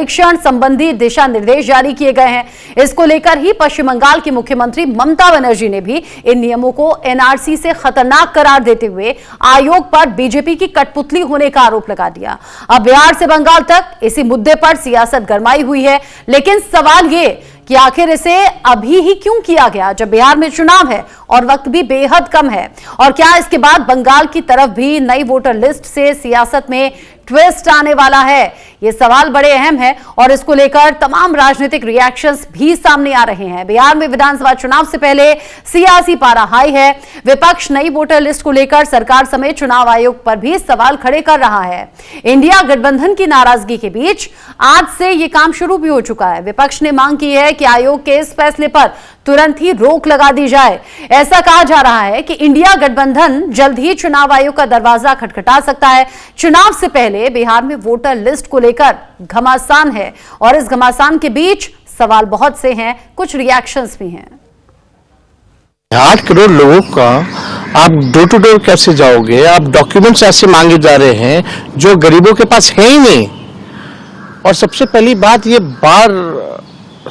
परीक्षण संबंधी दिशा निर्देश जारी किए गए हैं। इसको लेकर ही पश्चिम बंगाल की मुख्यमंत्री ममता बनर्जी ने भी इन नियमों को एनआरसी से खतरनाक करार देते हुए आयोग पर बीजेपी की कठपुतली होने का आरोप लगा दिया। अब बिहार से बंगाल तक इसी मुद्दे पर सियासत गरमाई हुई है, लेकिन सवाल ये कि आखिर इसे अभी ही क्यों किया गया जब बिहार में चुनाव है और वक्त भी बेहद कम है। और क्या इसके बाद बंगाल की तरफ भी नई वोटर लिस्ट से सियासत में ट्विस्ट आने वाला है? ये सवाल बड़े अहम है और इसको लेकर तमाम राजनीतिक रिएक्शंस भी सामने आ रहे हैं। बिहार में विधानसभा चुनाव से पहले सियासी पारा हाई है। विपक्ष नई वोटर लिस्ट को लेकर सरकार समेत चुनाव आयोग पर भी सवाल खड़े कर रहा है। इंडिया गठबंधन की नाराजगी के बीच आज से ये काम शुरू भी हो चुका है। विपक्ष ने मांग की है कि आयोग के इस फैसले पर तुरंत ही रोक लगा दी जाए। ऐसा कहा जा रहा है कि इंडिया गठबंधन जल्द ही चुनाव आयोग का दरवाजा खटखटा सकता है। चुनाव से पहले बिहार में वोटर लिस्ट को लेकर घमासान है और इस घमासान के बीच सवाल बहुत से हैं, कुछ रिएक्शंस भी हैं। 8 करोड़ लोगों का आप डोर टू डोर कैसे जाओगे? आप डॉक्यूमेंट्स ऐसे मांगे जा रहे हैं जो गरीबों के पास है ही नहीं। और सबसे पहली बात, ये बाढ़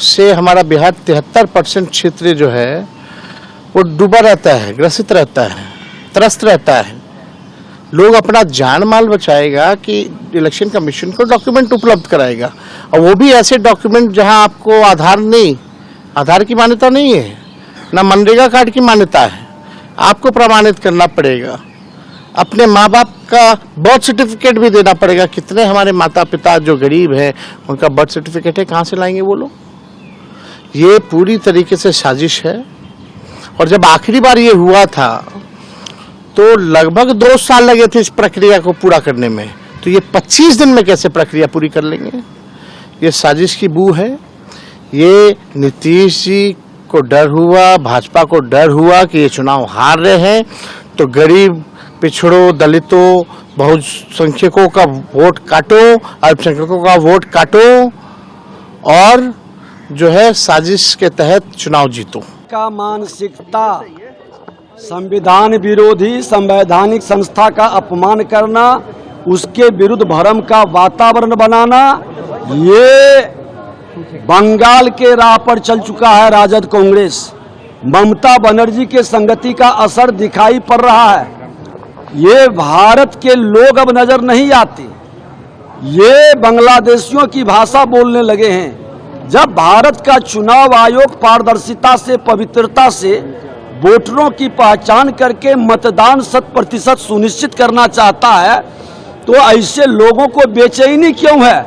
से हमारा बिहार 73% क्षेत्र जो है वो डूबा रहता है, ग्रसित रहता है, त्रस्त रहता है। लोग अपना जान माल बचाएगा कि इलेक्शन कमीशन को डॉक्यूमेंट उपलब्ध कराएगा, और वो भी ऐसे डॉक्यूमेंट जहां आपको आधार की मान्यता नहीं है, ना मनरेगा कार्ड की मान्यता है। आपको प्रमाणित करना पड़ेगा, अपने माँ बाप का बर्थ सर्टिफिकेट भी देना पड़ेगा। कितने हमारे माता पिता जो गरीब हैं उनका बर्थ सर्टिफिकेट है, कहाँ से लाएंगे वो लोग? ये पूरी तरीके से साजिश है। और जब आखिरी बार ये हुआ था तो लगभग 2 साल लगे थे इस प्रक्रिया को पूरा करने में, तो ये 25 दिन में कैसे प्रक्रिया पूरी कर लेंगे? ये साजिश की बू है। ये नीतीश जी को डर हुआ, भाजपा को डर हुआ कि ये चुनाव हार रहे हैं तो गरीब, पिछड़ों, दलितों, बहुसंख्यकों का वोट काटो, अल्पसंख्यकों का वोट काटो और जो है साजिश के तहत चुनाव जीतो। का मानसिकता, संविधान विरोधी संवैधानिक संस्था का अपमान करना, उसके विरुद्ध भ्रम का वातावरण बनाना, ये बंगाल के राह पर चल चुका है राजद कांग्रेस। ममता बनर्जी के संगति का असर दिखाई पड़ रहा है। ये भारत के लोग अब नजर नहीं आते, ये बांग्लादेशियों की भाषा बोलने लगे हैं। जब भारत का चुनाव आयोग पारदर्शिता से, पवित्रता से वोटरों की पहचान करके मतदान 100% सुनिश्चित करना चाहता है, तो ऐसे लोगों को बेचैनी क्यों है?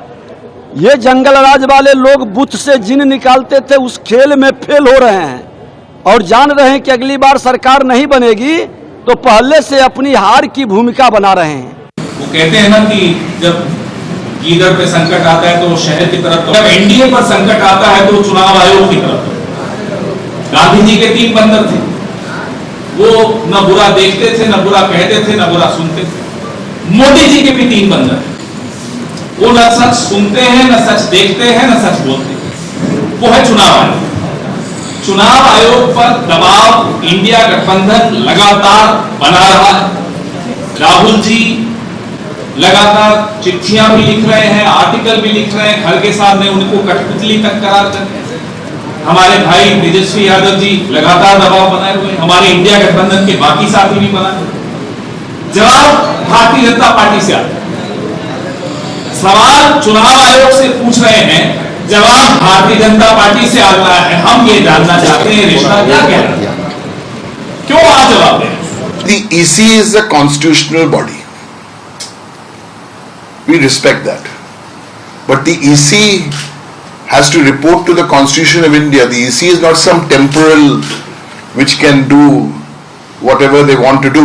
ये जंगल राज वाले लोग बूथ से जिन निकालते थे उस खेल में फेल हो रहे हैं और जान रहे हैं कि अगली बार सरकार नहीं बनेगी तो पहले से अपनी हार की भूमिका बना रहे हैं। वो कहते हैं ना कि जब गीदड़ पे संकट आता है तो शहर की तरफ, जब एनडीए पर संकट आता है तो चुनाव आयोग की तरफ। गांधी जी के 3 बंदर थे, वो न बुरा देखते थे, न बुरा कहते थे, न बुरा सुनते थे। मोदी जी के भी 3 बंदर हैं, वो न सच सुनते हैं, न सच देखते हैं, न सच बोलते हैं। वो है चुनाव आयोग। चुनाव आयोग पर दबाव इंडिया गठबंधन लगातार बना रहा है। राहुल जी लगातार चिट्ठियां भी लिख रहे हैं, आर्टिकल भी लिख रहे हैं। खड़गे साहब ने उनको कठपुतली तक करार कर दिया। हमारे भाई तेजस्वी यादव जी लगातार दबाव बनाए हुए, हमारे इंडिया गठबंधन के बाकी साथी भी बनाए। जवाब भारतीय जनता पार्टी से आता है। सवाल चुनाव आयोग से पूछ रहे हैं, जवाब भारतीय जनता पार्टी से आता है। हम ये जानना चाहते हैं रिश्ता क्या कह रहा है, क्यों आप जवाब दें? The EC is a constitutional body. We respect that. But the EC has to report to the Constitution of India. The EC is not some temporal which can do whatever they want to do.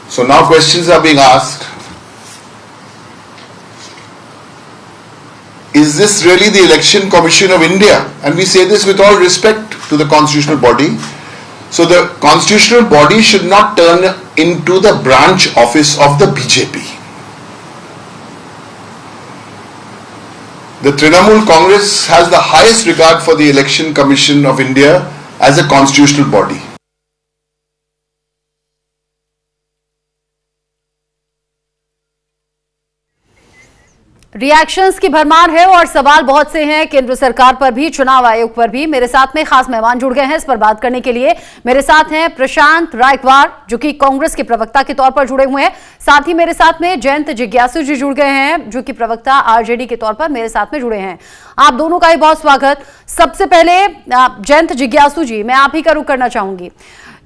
So now questions are being asked. Is this really the Election Commission of India? And we say this with all respect to the constitutional body. So the constitutional body should not turn into the branch office of the BJP. The Trinamool Congress has the highest regard for the Election Commission of India as a constitutional body. Reactions की भरमार है और सवाल बहुत से हैं केंद्र सरकार पर भी, चुनाव आयोग पर भी। मेरे साथ में खास मेहमान जुड़ गए हैं इस पर बात करने के लिए। मेरे साथ हैं प्रशांत रायकवार, जो कि कांग्रेस के प्रवक्ता के तौर पर जुड़े हुए हैं। साथ ही मेरे साथ में जयंत जिज्ञासु जी जुड़ गए हैं, जो कि प्रवक्ता आरजेडी के तौर पर मेरे साथ में जुड़े हैं। आप दोनों का ही बहुत स्वागत। सबसे पहले जयंत जिज्ञासु जी, मैं आप ही का रुख करना चाहूंगी।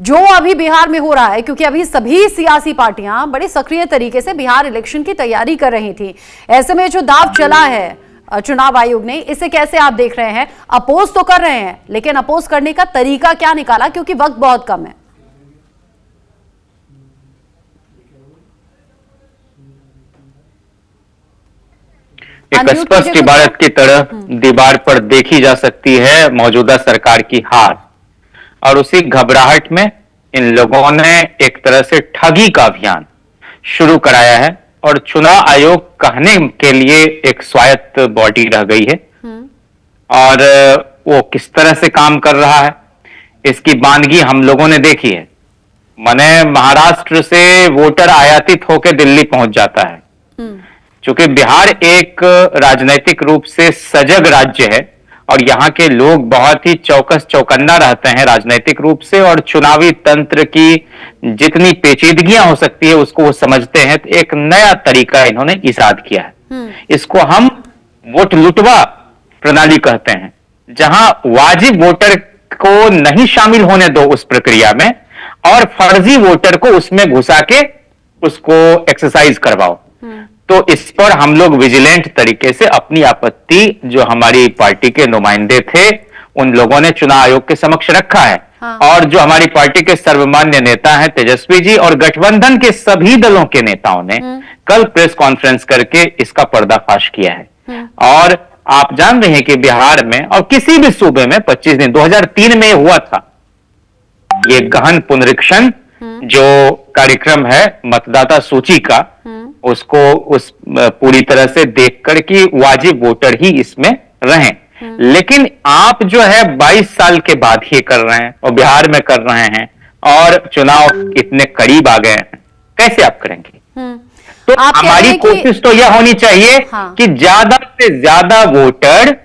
जो अभी बिहार में हो रहा है, क्योंकि अभी सभी सियासी पार्टियां बड़े सक्रिय तरीके से बिहार इलेक्शन की तैयारी कर रही थी, ऐसे में जो दाव चला है चुनाव आयोग ने, इसे कैसे आप देख रहे हैं? अपोज तो कर रहे हैं, लेकिन अपोज करने का तरीका क्या निकाला, क्योंकि वक्त बहुत कम है। एक स्पष्ट इबारत की तरह दीवार पर देखी जा सकती है मौजूदा सरकार की हार, और उसी घबराहट में इन लोगों ने एक तरह से ठगी का अभियान शुरू कराया है, और चुनाव आयोग कहने के लिए एक स्वायत्त बॉडी रह गई है। और वो किस तरह से काम कर रहा है, इसकी बानगी हम लोगों ने देखी है। माने महाराष्ट्र से वोटर आयातित होकर दिल्ली पहुंच जाता है। चूंकि बिहार एक राजनीतिक रूप से सजग राज्य है और यहाँ के लोग बहुत ही चौकस चौकन्ना रहते हैं राजनीतिक रूप से, और चुनावी तंत्र की जितनी पेचीदगियां हो सकती है उसको वो समझते हैं। तो एक नया तरीका इन्होंने इजाद किया है, इसको हम वोट लुटवा प्रणाली कहते हैं, जहां वाजिब वोटर को नहीं शामिल होने दो उस प्रक्रिया में, और फर्जी वोटर को उसमें घुसा के उसको एक्सरसाइज करवाओ। तो इस पर हम लोग विजिलेंट तरीके से अपनी आपत्ति, जो हमारी पार्टी के नुमाइंदे थे, उन लोगों ने चुनाव आयोग के समक्ष रखा है। और जो हमारी पार्टी के सर्वमान्य नेता हैं तेजस्वी जी, और गठबंधन के सभी दलों के नेताओं ने कल प्रेस कॉन्फ्रेंस करके इसका पर्दाफाश किया है। और आप जान रहे हैं कि बिहार में और किसी भी सूबे में 25 दिन 2003 में हुआ था ये गहन पुनरीक्षण, जो कार्यक्रम है मतदाता सूची का, उसको उस पूरी तरह से देखकर कि वाजिब वोटर ही इसमें रहें। लेकिन आप जो है 22 साल के बाद ही कर रहे हैं और बिहार में कर रहे हैं, और चुनाव इतने करीब आ गए हैं, कैसे आप करेंगे? तो हमारी कोशिश तो यह होनी चाहिए कि ज्यादा से ज्यादा वोटर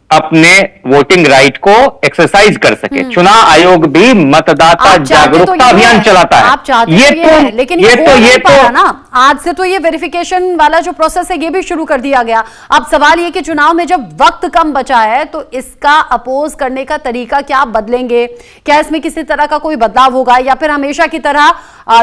अपने वोटिंग राइट को एक्सरसाइज कर सके। चुनाव आयोग भी मतदाता जागरूकता अभियान चलाता है। आप चाहते ये तो है, लेकिन ये तो ना, आज से तो ये वेरिफिकेशन वाला जो प्रोसेस है ये भी शुरू कर दिया गया। अब सवाल ये कि चुनाव में जब वक्त कम बचा है, तो इसका अपोज करने का तरीका क्या बदलेंगे? क्या इसमें किसी तरह का कोई बदलाव होगा, या फिर हमेशा की तरह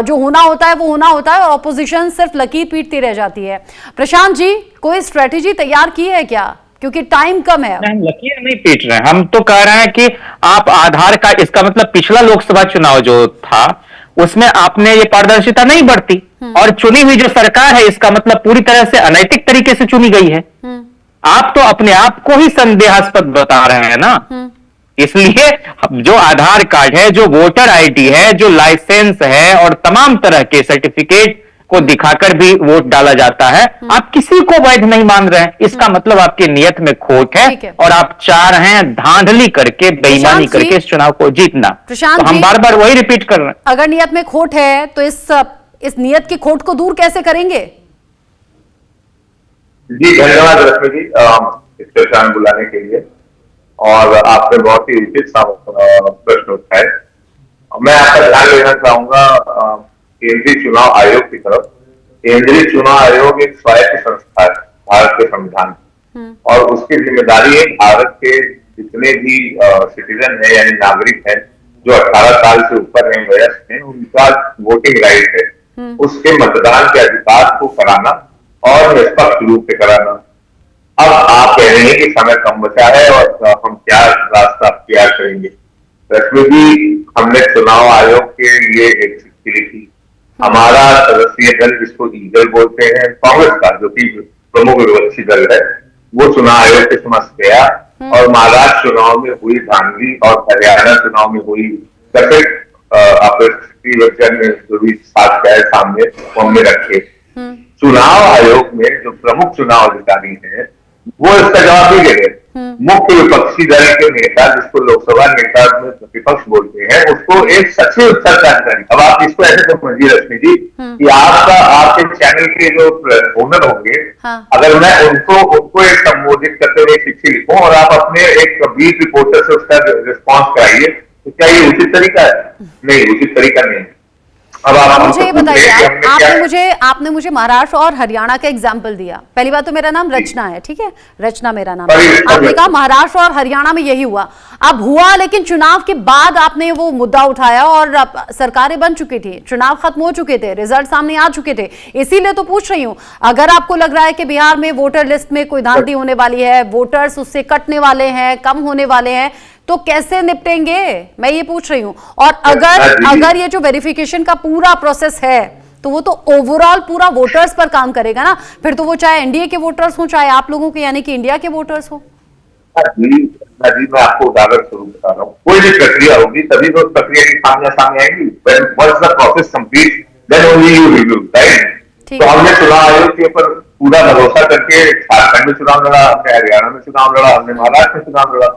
जो होना होता है वो होना होता है और ऑपोजिशन सिर्फ लकीर पीटती रह जाती है? प्रशांत जी, कोई स्ट्रेटेजी तैयार की है क्या, क्योंकि टाइम कम है? हम लकीर नहीं पीट रहे हैं, हम तो कह रहे हैं कि आप आधार कार्ड, इसका मतलब पिछला लोकसभा चुनाव जो था उसमें आपने ये पारदर्शिता नहीं बरती, और चुनी हुई जो सरकार है इसका मतलब पूरी तरह से अनैतिक तरीके से चुनी गई है। आप तो अपने आप को ही संदेहास्पद बता रहे हैं ना। इसलिए जो आधार कार्ड है, जो वोटर आईडी है, जो लाइसेंस है, और तमाम तरह के सर्टिफिकेट को दिखाकर भी वोट डाला जाता है, आप किसी को वैध नहीं मान रहे हैं। इसका मतलब आपकी नियत में खोट है, और आप चाह रहे हैं धांधली करके, बेईमानी करके इस चुनाव को जीतना। तो हम बार बार वही रिपीट कर रहे हैं। अगर नियत में खोट है तो इस नियत की खोट को दूर कैसे करेंगे? जी धन्यवाद रश्मि जी इस चर्चा में बुलाने के लिए, और आपने बहुत ही उचित प्रश्न उठाए। मैं आपका ध्यान लेना चाहूंगा केंद्रीय चुनाव आयोग की तरफ। केंद्रीय चुनाव आयोग एक स्वायत्त संस्था है भारत के संविधान, और उसकी जिम्मेदारी है भारत के जितने भी सिटीजन है, यानी नागरिक है, जो 18 साल से ऊपर है, वयस्क है, उनका वोटिंग राइट है, उसके मतदान के अधिकार को कराना और निष्पक्ष रूप से कराना। अब आप कह रहे हैं कि समय कम बचा है और हम क्या रास्ता अख्तियार करेंगे। रश्मि जी, हमने चुनाव आयोग के लिए एक चिट्ठी लिखी। हमारा सदस्यीय दल, जिसको ईगल बोलते हैं, कांग्रेस का, जो कि प्रमुख विपक्षी दल है, वो चुनाव आयोग के समक्ष गया, और महाराष्ट्र चुनाव में हुई धांधली और हरियाणा चुनाव में हुई कथित अपराधी जो भी साक्ष्य है सामने, वो हमने रखे। चुनाव आयोग में जो प्रमुख चुनाव अधिकारी हैं, वो इसका जवाब नहीं दे रहे। मुख्य विपक्षी दल के नेता, जिसको लोकसभा नेता में प्रतिपक्ष बोलते हैं, उसको एक सचिव स्तर का अधिकारी। अब आप इसको ऐसे समझिए रश्मि जी कि आपके चैनल के जो ओनर होंगे, अगर मैं उनको एक संबोधित करते हुए चिट्ठी लिखूं और आप अपने एक बीट रिपोर्टर से उसका रिस्पॉन्स कराइए, तो क्या ये उचित तरीका है? नहीं, उचित तरीका नहीं है। अब आप मुझे ये बताइए, आपने मुझे महाराष्ट्र और हरियाणा का एग्जाम्पल दिया। पहली बात तो मेरा नाम रचना है, ठीक है, रचना मेरा नाम है। आपने कहा महाराष्ट्र और हरियाणा में यही हुआ। अब हुआ, लेकिन चुनाव के बाद आपने वो मुद्दा उठाया और सरकारें बन चुकी थी, चुनाव खत्म हो चुके थे, रिजल्ट सामने आ चुके थे। इसीलिए तो पूछ रही हूं, अगर आपको लग रहा है कि बिहार में वोटर लिस्ट में कोई धांधली होने वाली है, वोटर्स उससे कटने वाले हैं, कम होने वाले हैं, तो कैसे निपटेंगे, मैं ये पूछ रही हूं। और अगर ये जो वेरिफिकेशन का पूरा प्रोसेस है, तो वो तो ओवरऑल पूरा वोटर्स पर काम करेगा ना, फिर तो वो चाहे एनडीए के वोटर्स हो, चाहे आप लोगों के यानी कि इंडिया के वोटर्स हो। मैं आपको उदाहरण स्वरूप बता रहा हूँ, कोई भी प्रक्रिया होगी तभी तो प्रक्रिया की खामियां सामने आएंगी। Once the process complete, then only you review, right? तो हमने चुनाव आयोग के ऊपर पूरा भरोसा करके झारखंड में चुनाव लड़ा, हमने हरियाणा में चुनाव लड़ा, हमने महाराष्ट्र में चुनाव लड़ा,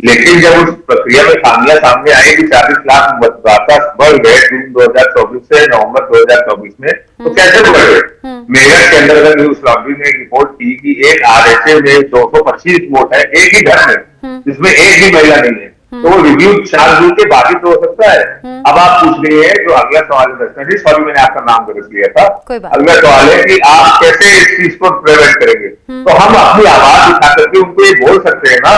लेकिन जब उस प्रक्रिया में खामियां सामने आई कि 40 लाख मतदाता बढ़ गए जून 2024 से नवंबर 2024 में, तो कैसे बढ़ गए? मेरठ के अंदर न्यूज लॉन्ड्री ने एक रिपोर्ट की कि एक आरएसए में 225 वोट है एक ही घर में, जिसमें एक भी महिला नहीं है। तो वो रिव्यू 4 जून के बाद ही तो हो सकता है। अब आप पूछ रही है, जो अगला सवाल है, सॉरी मैंने आपका नाम गलत लिया था, अगला सवाल है कि आप कैसे इस चीज को प्रिवेंट करेंगे। तो हम अपनी आवाज उठा करके उनको ये बोल सकते हैं ना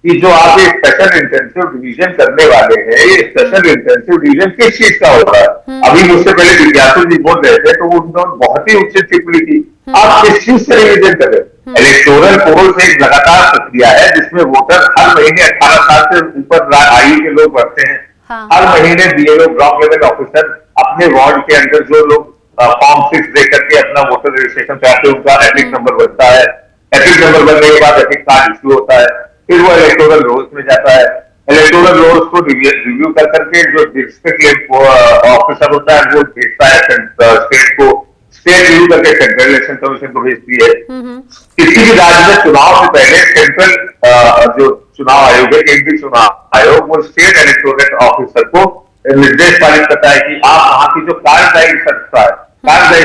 कि जो आप ये स्पेशल इंटेंसिव डिवीजन करने वाले हैं, ये स्पेशल इंटेंसिव डिवीजन किस चीज का होगा? अभी मुझसे पहले जिज्ञासु जी बोल रहे थे, तो उन्होंने बहुत ही उचित टिप्पणी की। आप किस चीज से रिवीजन करें? इलेक्टोरल पोल से एक लगातार प्रक्रिया है जिसमें वोटर हर महीने 18 साल से ऊपर आयु के लोग बढ़ते हैं। हर महीने बीएलओ ब्लॉक लेवल ऑफिसर अपने वार्ड के अंदर जो लोग फॉर्म 6 दे करके अपना वोटर रजिस्ट्रेशन कराते हैं, उनका एपिक नंबर बनता है। एपिक नंबर बनने के बाद एपिक कार्ड इश्यू होता है, फिर वो इलेक्टोरल रोल्स में जाता है। इलेक्टोरल रोल्स को रिव्यू कर करके जो डिस्ट्रिक्ट ऑफिसर होता है वो भेजता है स्टेट को, स्टेट रिव्यू करके सेंट्रल इलेक्शन कमीशन को भेजती है। किसी भी राज्य में चुनाव से पहले सेंट्रल जो चुनाव आयोग है, केंद्रीय चुनाव आयोग, वो स्टेट इलेक्टोरल ऑफिसर को निर्देश पारित करता है कि आप वहां की जो कार्यदायी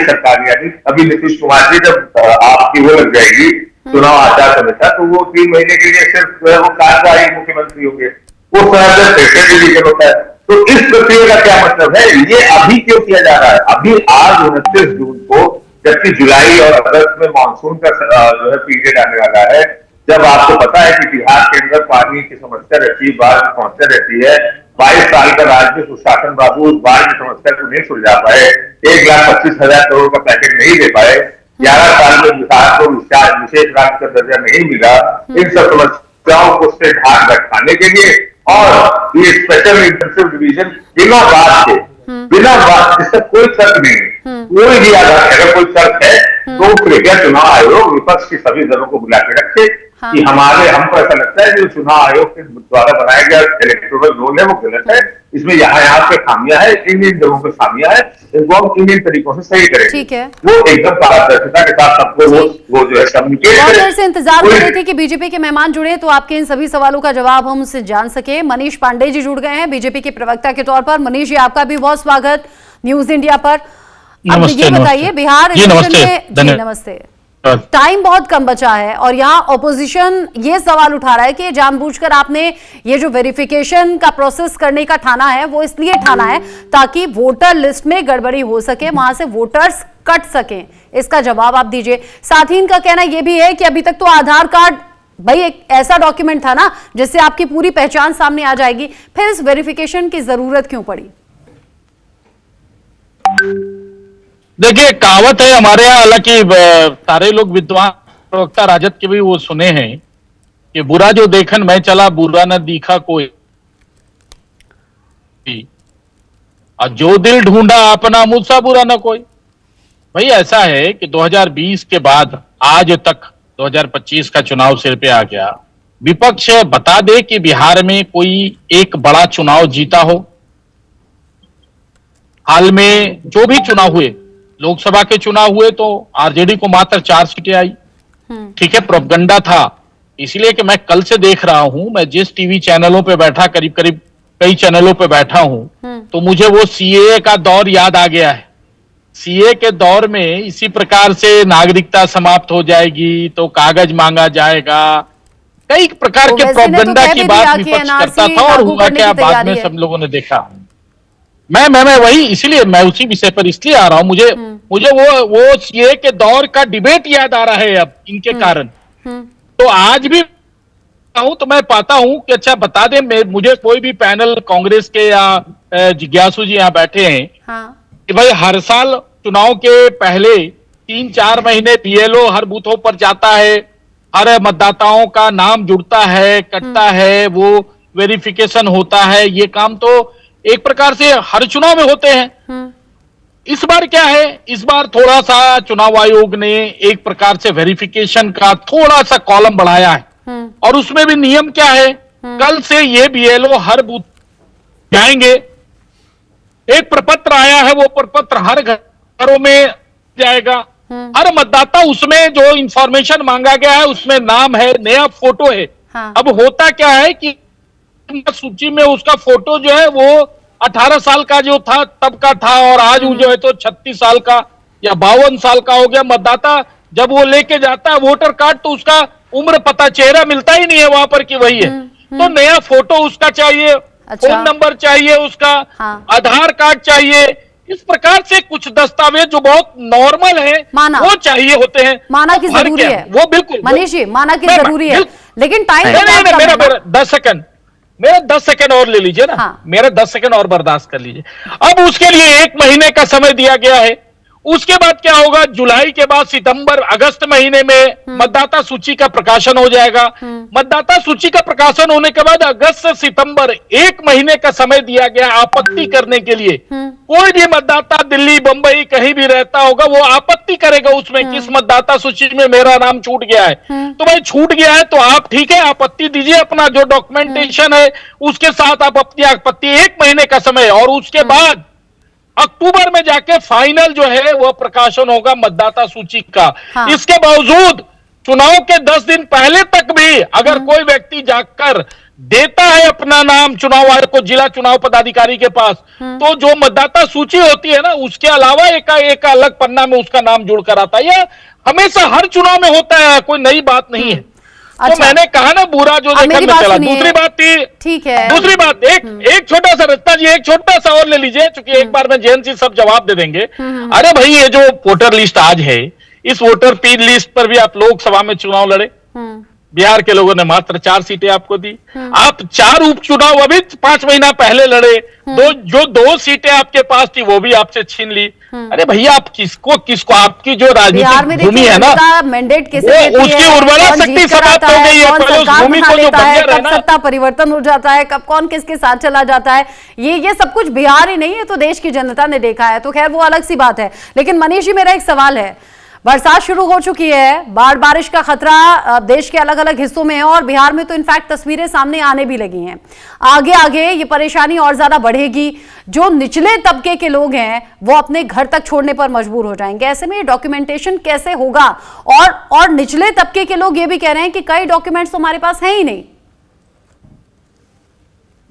सरकार यानी अभी नीतीश कुमार जी जब आपकी वो लग जाएगी चुनाव आचार संहिता, तो वो 3 महीने के लिए सिर्फ वो कार्यदायी मुख्यमंत्री होंगे, वो डिवीजन होता है। तो इस प्रक्रिया का क्या मतलब है? ये अभी क्यों किया जा रहा है? अभी आज 29 जून को, जबकि जुलाई और अगस्त में मानसून का जो है पीरियड आने वाला है, जब आपको पता है कि बिहार के अंदर पानी की समस्या रहती है, बाढ़ की समस्या रहती है। 22 साल का राज्य सुशासन बाबू उस बाढ़ की समस्या को नहीं सुलझा पाए, 1,25,000 करोड़ का पैकेज नहीं दे पाए, 11 साल में बिहार को विशेष राज्य का दर्जा नहीं मिला। इन सब समस्याओं को से ध्यान रखाने के लिए और ये स्पेशल इंटेंसिव डिवीजन बिना बात जिसका कोई तर्क नहीं है, कोई भी आधार, अगर कोई तर्क है तो कृपया चुनाव आयोग विपक्ष के सभी दलों को बुला के रखे कि हमको ऐसा लगता है जो चुनाव आयोग के द्वारा बनाया गया इलेक्टोरल रोल है वो गलत है, इसमें यहाँ पे खामियां है, इन जगहों पे खामियां है, इनको हम इन तरीकों से सही करें। ठीक है, वो एकदम पारदर्शिता के साथ सबको वो जो है कम्युनिकेट बहुत देर से इंतजार कर रहे थे कि बीजेपी के मेहमान जुड़े तो आपके इन सभी सवालों का जवाब हम उनसे जान सके। मनीष पांडे जी जुड़ गए हैं बीजेपी के प्रवक्ता के तौर पर। मनीष जी, आपका भी बहुत स्वागत न्यूज इंडिया पर। अब ये बताइए, बिहार इलेक्शन में, नमस्ते, टाइम बहुत कम बचा है और यहाँ ऑपोजिशन ये सवाल उठा रहा है कि जानबूझकर आपने ये जो वेरिफिकेशन का प्रोसेस करने का ठाना है वो इसलिए ठाना है ताकि वोटर लिस्ट में गड़बड़ी हो सके, वहां से वोटर्स कट सकें। इसका जवाब आप दीजिए। साथ ही इनका कहना ये भी है कि अभी तक तो आधार कार्ड भाई एक ऐसा डॉक्यूमेंट था ना जिससे आपकी पूरी पहचान सामने आ जाएगी, फिर इस वेरिफिकेशन की जरूरत क्यों पड़ी? देखिए, कहावत है हमारे यहाँ, हालांकि सारे लोग विद्वान प्रवक्ता राजद के भी वो सुने हैं कि बुरा जो देखन मैं चला, बुरा न दिखा कोई, और जो दिल ढूंढा अपना मुझसा बुरा न कोई। भाई ऐसा है कि 2020 के बाद आज तक 2025 का चुनाव सिर पे आ गया। विपक्ष बता दे कि बिहार में कोई एक बड़ा चुनाव जीता हो। हाल में जो भी चुनाव हुए, लोकसभा के चुनाव हुए तो आरजेडी को मात्र 4 सीटें आई, ठीक है, प्रोपगंडा था इसलिए कि मैं कल से देख रहा हूं, मैं जिस टीवी चैनलों पे बैठा, करीब करीब कई चैनलों पे बैठा हूं, तो मुझे वो सीए का दौर याद आ गया है। सीए के दौर में इसी प्रकार से नागरिकता समाप्त हो जाएगी तो कागज मांगा जाएगा, कई प्रकार के प्रोपेगेंडा की बात विपक्ष करता था, और हुआ क्या बाद में सब लोगों ने देखा। मैं वही, इसीलिए मैं उसी विषय पर इसलिए आ रहा हूं, मुझे वो सीए के दौर का डिबेट याद आ रहा है अब इनके कारण। तो आज भी हूं तो मैं पाता हूं कि अच्छा बता दें, मुझे कोई भी पैनल कांग्रेस के या जिज्ञासु जी यहाँ बैठे हैं, हाँ। कि भाई हर साल चुनाव के पहले 3-4 महीने बीएलओ हर बूथों पर जाता है, हर मतदाताओं का नाम जुड़ता है, कटता है, वो वेरिफिकेशन होता है। ये काम तो एक प्रकार से हर चुनाव में होते हैं। इस बार क्या है, इस बार थोड़ा सा चुनाव आयोग ने एक प्रकार से वेरिफिकेशन का थोड़ा सा कॉलम बढ़ाया है, और उसमें भी नियम क्या है, कल से ये बीएलओ हर बूथ जाएंगे, एक प्रपत्र आया है, वो प्रपत्र हर घरों में जाएगा, हर मतदाता उसमें जो इंफॉर्मेशन मांगा गया है उसमें नाम है, नया फोटो है। हाँ। अब होता क्या है कि सूची में उसका फोटो जो है वो 18 साल का जो था तब का था, और आज वो जो है तो 36 साल का या 52 साल का हो गया। मतदाता जब वो लेके जाता है वोटर कार्ड तो उसका उम्र पता, चेहरा मिलता ही नहीं है वहां पर कि वही है। तो नया फोटो उसका चाहिए, अच्छा। फोन नंबर चाहिए उसका, हाँ। आधार कार्ड चाहिए। इस प्रकार से कुछ दस्तावेज जो बहुत नॉर्मल है वो चाहिए होते हैं। माना कि जरूरी है वो, बिल्कुल मनीष जी, माना कि जरूरी है, लेकिन टाइम मेरा 10 सेकंड, मेरा 10 सेकंड और ले लीजिए ना, हाँ। मेरा 10 सेकंड और बर्दाश्त कर लीजिए। अब उसके लिए 1 महीने का समय दिया गया है। उसके बाद क्या होगा, जुलाई के बाद सितंबर अगस्त महीने में मतदाता सूची का प्रकाशन हो जाएगा। मतदाता सूची का प्रकाशन होने के बाद अगस्त से सितंबर 1 महीने का समय दिया गया आपत्ति करने के लिए। कोई भी मतदाता दिल्ली, बंबई कहीं भी रहता होगा वो आपत्ति करेगा उसमें, किस मतदाता सूची में मेरा नाम छूट गया है। तो भाई छूट गया है तो आप ठीक है आपत्ति दीजिए, अपना जो डॉक्यूमेंटेशन है उसके साथ आप अपनी आपत्ति, 1 महीने का समय, और उसके बाद अक्टूबर में जाके फाइनल जो है वो प्रकाशन होगा मतदाता सूची का। हाँ। इसके बावजूद चुनाव के 10 दिन पहले तक भी अगर कोई व्यक्ति जाकर देता है अपना नाम चुनाव आयोग को, जिला चुनाव पदाधिकारी के पास, तो जो मतदाता सूची होती है ना उसके अलावा एक अलग पन्ना में उसका नाम जुड़कर आता है। यह हमेशा हर चुनाव में होता है, कोई नई बात नहीं है। अच्छा। तो मैंने कहा ना बुरा जो देखा में चला। दूसरी बात थी, ठीक है, दूसरी बात एक छोटा सा रत्ता जी, एक छोटा सा और ले लीजिए, क्योंकि एक बार में जयंत जी सब जवाब दे देंगे। अरे भाई ये जो वोटर लिस्ट आज है, इस वोटर लिस्ट पर भी आप लोकसभा में चुनाव लड़े, बिहार के लोगों ने मात्र 4 सीटें आपको दी। आप 4 उपचुनाव अभी 5 महीना पहले लड़े, जो 2 सीटें आपके पास थी वो भी आपसे छीन ली। अरे भैया आप किसको आपकी जो राजनीतिक भूमि है ना, मैंडेट उसकी उर्वरा शक्ति समाप्त हो गई है। उस भूमि को जो बंजर है ना, सत्ता परिवर्तन हो जाता है, कब कौन किसके साथ चला जाता है, ये सब कुछ बिहार ही नहीं है, तो देश की जनता ने देखा है। तो खैर वो अलग सी बात है। लेकिन मनीष जी, मेरा एक सवाल है, बरसात शुरू हो चुकी है, बाढ़ बारिश का खतरा देश के अलग अलग हिस्सों में है, और बिहार में तो इनफैक्ट तस्वीरें सामने आने भी लगी हैं। आगे आगे ये परेशानी और ज्यादा बढ़ेगी। जो निचले तबके के लोग हैं वो अपने घर तक छोड़ने पर मजबूर हो जाएंगे। ऐसे में ये डॉक्यूमेंटेशन कैसे होगा? और निचले तबके के लोग ये भी कह रहे हैं कि कई डॉक्यूमेंट्स तो हमारे पास हैं ही नहीं।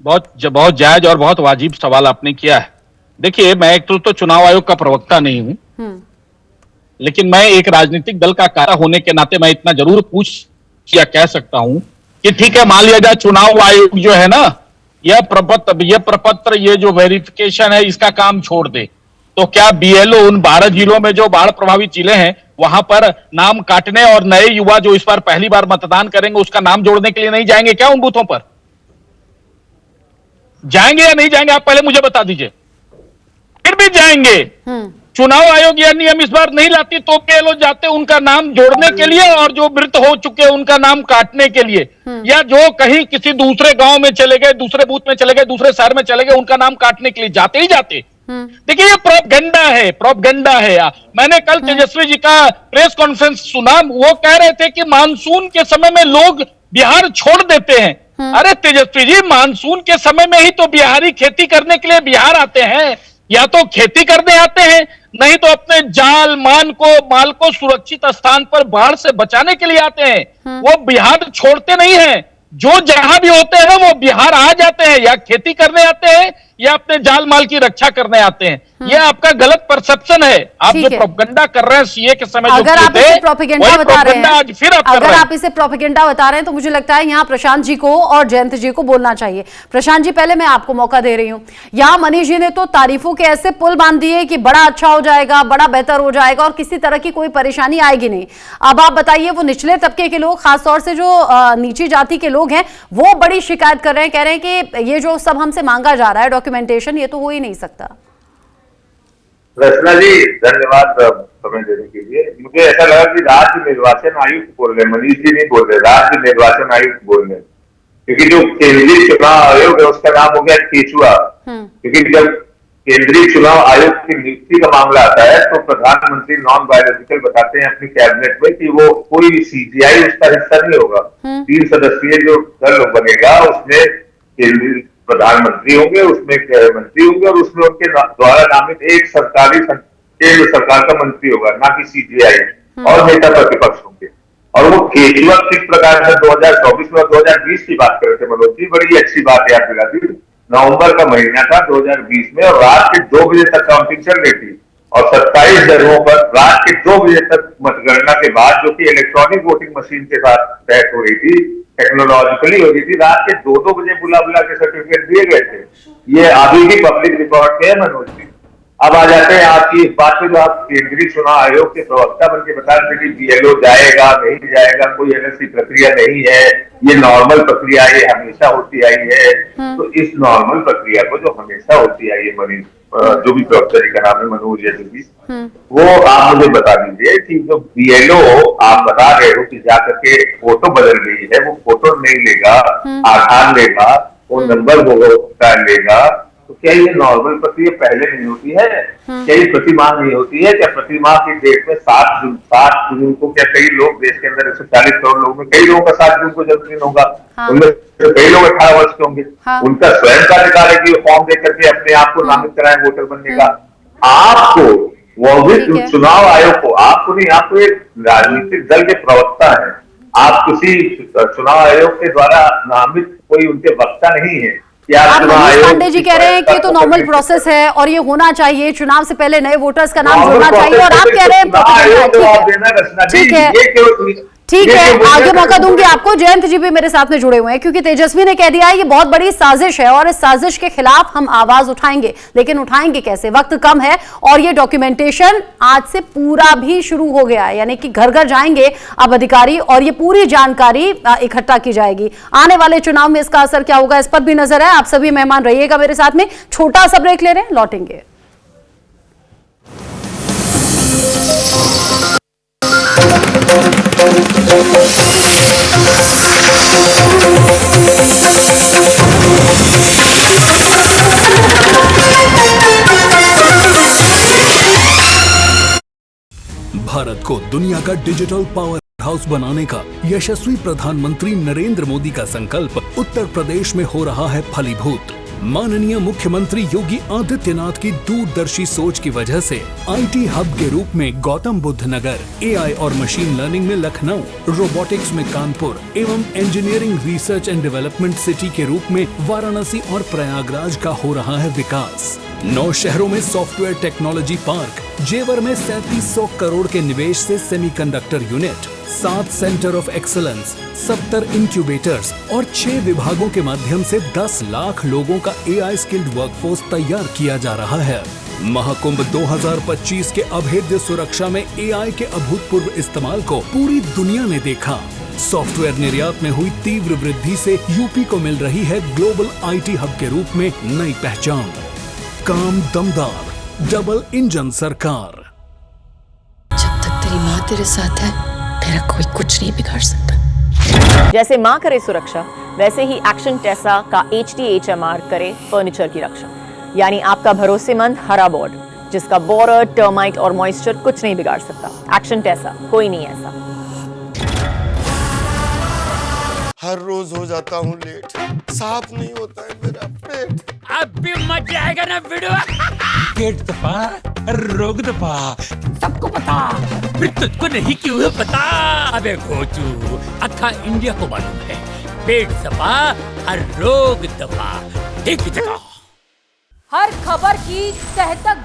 बहुत जायज और बहुत वाजिब सवाल आपने किया है। देखिए, मैं एक तो चुनाव आयोग का प्रवक्ता नहीं हूं, लेकिन मैं एक राजनीतिक दल का कार्य होने के नाते मैं इतना जरूर पूछ या कह सकता हूं कि ठीक है, मान लिया जाए चुनाव आयोग जो है ना, यह प्रपत्र ये जो वेरिफिकेशन है इसका काम छोड़ दे, तो क्या बीएलओ उन 12 जिलों में जो बाढ़ प्रभावित जिले हैं वहां पर नाम काटने और नए युवा जो इस बार पहली बार मतदान करेंगे उसका नाम जोड़ने के लिए नहीं जाएंगे क्या? उन बूथों पर जाएंगे या नहीं जाएंगे? आप पहले मुझे बता दीजिए। फिर भी जाएंगे। चुनाव आयोग यह नियम इस बार नहीं लाती तो बीएलओ जाते उनका नाम जोड़ने के लिए, और जो मृत हो चुके उनका नाम काटने के लिए, या जो कहीं किसी दूसरे गांव में चले गए, दूसरे बूथ में चले गए, दूसरे शहर में चले गए, उनका नाम काटने के लिए जाते ही जाते। देखिए, ये प्रोपगेंडा है। मैंने कल तेजस्वी जी का प्रेस कॉन्फ्रेंस सुना, वो कह रहे थे कि मानसून के समय में लोग बिहार छोड़ देते हैं। अरे तेजस्वी जी, मानसून के समय में ही तो बिहारी खेती करने के लिए बिहार आते हैं। या तो खेती करने आते हैं, नहीं तो अपने माल को सुरक्षित स्थान पर बाढ़ से बचाने के लिए आते हैं। वो बिहार छोड़ते नहीं हैं, जो जहां भी होते हैं वो बिहार आ जाते हैं, या खेती करने आते हैं या अपने जाल माल की रक्षा करने आते हैं। ये आपका गलत परसेप्शन है। आप जो प्रोपेगेंडा कर रहे हैं सीए के समय अगर आप इसे प्रोपेगेंडा बता रहे हैं, आज फिर आप अगर आप इसे प्रोपेगेंडा बता रहे हैं तो मुझे लगता है यहाँ प्रशांत जी को और जयंत जी को बोलना चाहिए। प्रशांत जी, पहले मैं आपको मौका दे रही हूँ। यहाँ मनीष जी ने तो तारीफों के ऐसे पुल बांध दिए कि बड़ा अच्छा हो जाएगा, बड़ा बेहतर हो जाएगा और किसी तरह की कोई परेशानी आएगी नहीं। अब आप बताइए, वो निचले तबके के लोग, खासतौर से जो नीची जाति के लोग हैं, वो बड़ी शिकायत कर रहे हैं, कह रहे हैं कि ये जो सब हमसे मांगा जा रहा है डॉक्यूमेंटेशन, ये तो हो ही नहीं सकता। रचना जी, धन्यवाद समय देने के लिए। मुझे ऐसा लगा कि राज्य निर्वाचन आयुक्त बोल रहे, मनीष जी नहीं बोल रहे, राज्य निर्वाचन आयुक्त बोल रहे, क्योंकि जो केंद्रीय चुनाव आयोग है उसका नाम हो गया केचुआ। क्योंकि जब केंद्रीय चुनाव आयोग की नियुक्ति का मामला आता है तो प्रधानमंत्री नॉन बायोलॉजिकल बताते हैं अपनी कैबिनेट में कि वो कोई सीजीआई उसका हिस्सा नहीं होगा। 3 सदस्यीय जो दल बनेगा उसमें केंद्रीय प्रधानमंत्री होंगे, उसमें गृह मंत्री होंगे और उसमें उनके द्वारा नामित एक सरकारी केंद्र सरकार का मंत्री होगा, ना कि सीजीआई, और नेता प्रतिपक्ष होंगे। और वो केजरीवाल किस प्रकार से 2024 में और 2020 की बात कर रहे थे मनोज जी, बड़ी अच्छी बात याद दिला दी। नवंबर का महीना था 2020 में और रात के 2 बजे तक काउंटिंग चल रही थी और 27 जगहों पर रात के 2 बजे तक मतगणना के बाद, जो कि इलेक्ट्रॉनिक वोटिंग मशीन के साथ तय हो रही थी, टेक्नोलॉजिकली हो रही थी, रात के 2-2 बजे बुला के सर्टिफिकेट दिए गए थे। ये अभी भी पब्लिक रिकॉर्ड में है मनोज जी। अब आ जाते हैं आपकी इस बात पे, जो आप केंद्रीय चुनाव आयोग के प्रवक्ता बन के बता रहे थे कि बीएलओ जाएगा नहीं जाएगा, कोई ऐसी प्रक्रिया नहीं है, ये नॉर्मल प्रक्रिया, ये हमेशा होती आई है। तो इस नॉर्मल प्रक्रिया को जो हमेशा होती आई है, मनीष जो भी प्रवक्ता जी का नाम है, मनोज या जो भी, वो आप मुझे बता दीजिए कि जो बीएलओ आप बता रहे हो कि जाकर के फोटो बदल गई है, वो फोटो नहीं लेगा, आधार लेगा, वो नंबर होगा लेगा, तो क्या ये नॉर्मल प्रक्रिया पहले नहीं होती है? क्या ये प्रतिमाह नहीं होती है? क्या प्रतिमाह की डेट में 7 जून को क्या कई लोग देश के अंदर 140 करोड़ लोगों में कई लोगों का 7 जून को जन्मदिन होगा, उनमें कई लोग 18 वर्ष के होंगे, उनका स्वयं का अधिकार है कि वो फॉर्म देकर के अपने आप को नामित कराएं वोटर बनने का। आपको वो भी चुनाव आयोग को, आपको नहीं, आपको एक राजनीतिक दल के प्रवक्ता है, आप किसी चुनाव आयोग के द्वारा नामित कोई उनके वक्ता नहीं है। आप मनीष पांडे जी कह रहे हैं कि तो नॉर्मल प्रोसेस है और ये होना चाहिए, चुनाव से पहले नए वोटर्स का नाम जोड़ना चाहिए, और आप कह रहे हैं ठीक है, ठीक है, आगे मौका दूंगी आपको। जयंत जी भी मेरे साथ में जुड़े हुए हैं क्योंकि तेजस्वी ने कह दिया है ये बहुत बड़ी साजिश है और इस साजिश के खिलाफ हम आवाज उठाएंगे, लेकिन उठाएंगे कैसे? वक्त कम है और ये डॉक्यूमेंटेशन आज से पूरा भी शुरू हो गया है, यानी कि घर घर जाएंगे अब अधिकारी और ये पूरी जानकारी इकट्ठा की जाएगी। आने वाले चुनाव में इसका असर क्या होगा, इस पर भी नजर है। आप सभी मेहमान रहिएगा मेरे साथ में, छोटा सा ब्रेक ले रहे हैं, लौटेंगे। भारत को दुनिया का डिजिटल पावर हाउस बनाने का यशस्वी प्रधानमंत्री नरेंद्र मोदी का संकल्प उत्तर प्रदेश में हो रहा है फलीभूत। माननीय मुख्यमंत्री योगी आदित्यनाथ की दूरदर्शी सोच की वजह से आईटी हब के रूप में गौतम बुद्ध नगर, एआई और मशीन लर्निंग में लखनऊ, रोबोटिक्स में कानपुर एवं engineering research and development city के रूप में वाराणसी और प्रयागराज का हो रहा है विकास। 9 शहरों में सॉफ्टवेयर टेक्नोलॉजी पार्क, जेवर में 3700 करोड़ के निवेश से semiconductor unit, 7 centre of excellence, 70 incubators और 6 विभागों के माध्यम से 10 लाख लोगों का एआई स्किल्ड वर्कफोर्स तैयार किया जा रहा है। महाकुंभ 2025 के अभेद्य सुरक्षा में एआई के अभूतपूर्व इस्तेमाल को पूरी दुनिया ने देखा। सॉफ्टवेयर निर्यात में हुई तीव्र वृद्धि से यूपी को मिल रही है ग्लोबल आईटी हब के रूप में नई पहचान। काम दमदार, डबल इंजन सरकार। जब तक तेरी माँ तेरे साथ है तेरा कोई कुछ नहीं बिगाड़ सकता। जैसे माँ करे सुरक्षा, वैसे ही एक्शन टेसा का HTHMR करे फर्नीचर की रक्षा, यानी आपका भरोसेमंद हरा बोर्ड जिसका बोरर, टर्माइट और मॉइस्चर कुछ नहीं बिगाड़ सकता। एक्शन टेसा, कोई नहीं ऐसा। हर रोज हो जाता हूँ लेट, साफ नहीं होता है मेरा पेट। अब भी मजा आएगा ना वीडियो। पेट दबा, रोग दबा, सबको पता, फिर तुझको नहीं क्यों है पता? अबे घोचू, अक्खा इंडिया को मालूम है, पेट दबा, हर रोग दबा, एक ही जगह। हर खबर की तह तक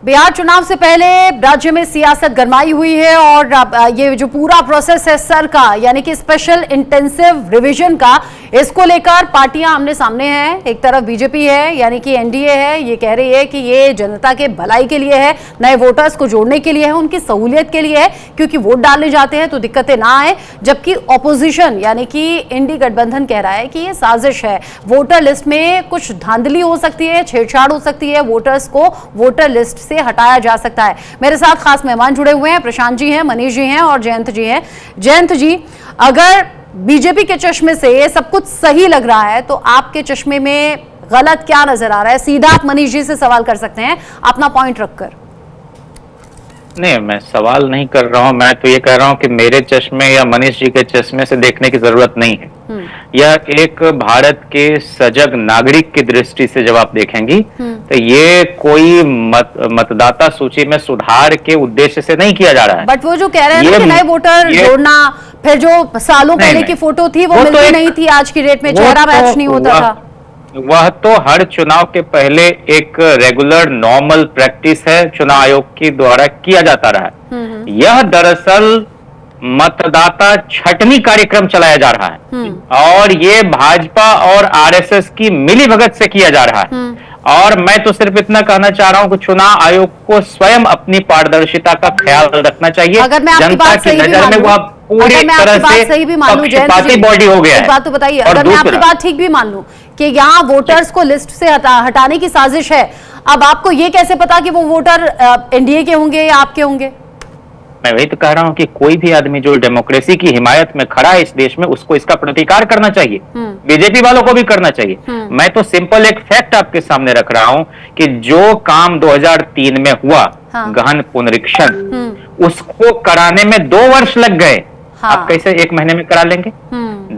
बिहार चुनाव से पहले राज्य में सियासत गरमाई हुई है और ये जो पूरा प्रोसेस है सर का, यानी कि स्पेशल इंटेंसिव रिवीजन का, इसको लेकर पार्टियां आमने सामने हैं। एक तरफ बीजेपी है, यानी कि एनडीए है, ये कह रही है कि ये जनता के भलाई के लिए है, नए वोटर्स को जोड़ने के लिए है, उनकी सहूलियत के लिए है, क्योंकि वोट डालने जाते हैं तो दिक्कतें ना आए। जबकि ऑपोजिशन यानी कि इंडी गठबंधन कह रहा है कि ये साजिश है, वोटर लिस्ट में कुछ धांधली हो सकती है, छेड़छाड़ हो सकती है, वोटर्स को वोटर लिस्ट से हटाया जा सकता है। मेरे साथ खास मेहमान जुड़े हुए हैं, प्रशांत जी हैं, मनीष जी हैं और जयंत जी हैं। जयंत जी, अगर बीजेपी के चश्मे से ये सब कुछ सही लग रहा है तो आपके चश्मे में गलत क्या नजर आ रहा है? सीधा आप मनीष जी से सवाल कर सकते हैं अपना पॉइंट रखकर। नहीं, मैं सवाल नहीं कर रहा हूं, मैं तो ये कह रहा हूं कि मेरे चश्मे या मनीष जी के चश्मे से देखने की जरूरत नहीं है। यह एक भारत के सजग नागरिक की दृष्टि से जब आप देखेंगी तो ये कोई मतदाता सूची में सुधार के उद्देश्य से नहीं किया जा रहा है। बट वो जो कह रहे हैं कि नए वोटर जोड़ना, फिर जो सालों पहले की फोटो थी वो मिलती तो नहीं थी, आज की डेट में चेहरा मैच नहीं होता था। वह तो हर चुनाव के पहले एक रेगुलर नॉर्मल प्रैक्टिस है, चुनाव आयोग के द्वारा किया जाता रहा है। यह दरअसल मतदाता छटनी कार्यक्रम चलाया जा रहा है और ये भाजपा और आरएसएस की मिलीभगत से किया जा रहा है। और मैं तो सिर्फ इतना कहना चाह रहा हूं कि चुनाव आयोग को स्वयं अपनी पारदर्शिता का ख्याल रखना चाहिए। अगर मैं आपकी बात सही भी मानूं, पूरी तरह से पक्षपाती बॉडी हो गया है। एक बात तो बताइए, अगर मैं आपकी बात ठीक भी मान लूं कि यहाँ वोटर्स को लिस्ट से हटाने की साजिश है, अब आपको ये कैसे पता कि वो वोटर एनडीए के होंगे या आपके होंगे? मैं वही तो कह रहा हूं कि कोई भी आदमी जो डेमोक्रेसी की हिमायत में खड़ा है इस देश में, उसको इसका प्रतिकार करना चाहिए। बीजेपी वालों को भी करना चाहिए। मैं तो सिंपल एक फैक्ट आपके सामने रख रहा हूं कि जो काम 2003 में हुआ, गहन पुनरीक्षण, उसको कराने में 2 वर्ष लग गए। आप कैसे 1 महीने में करा लेंगे?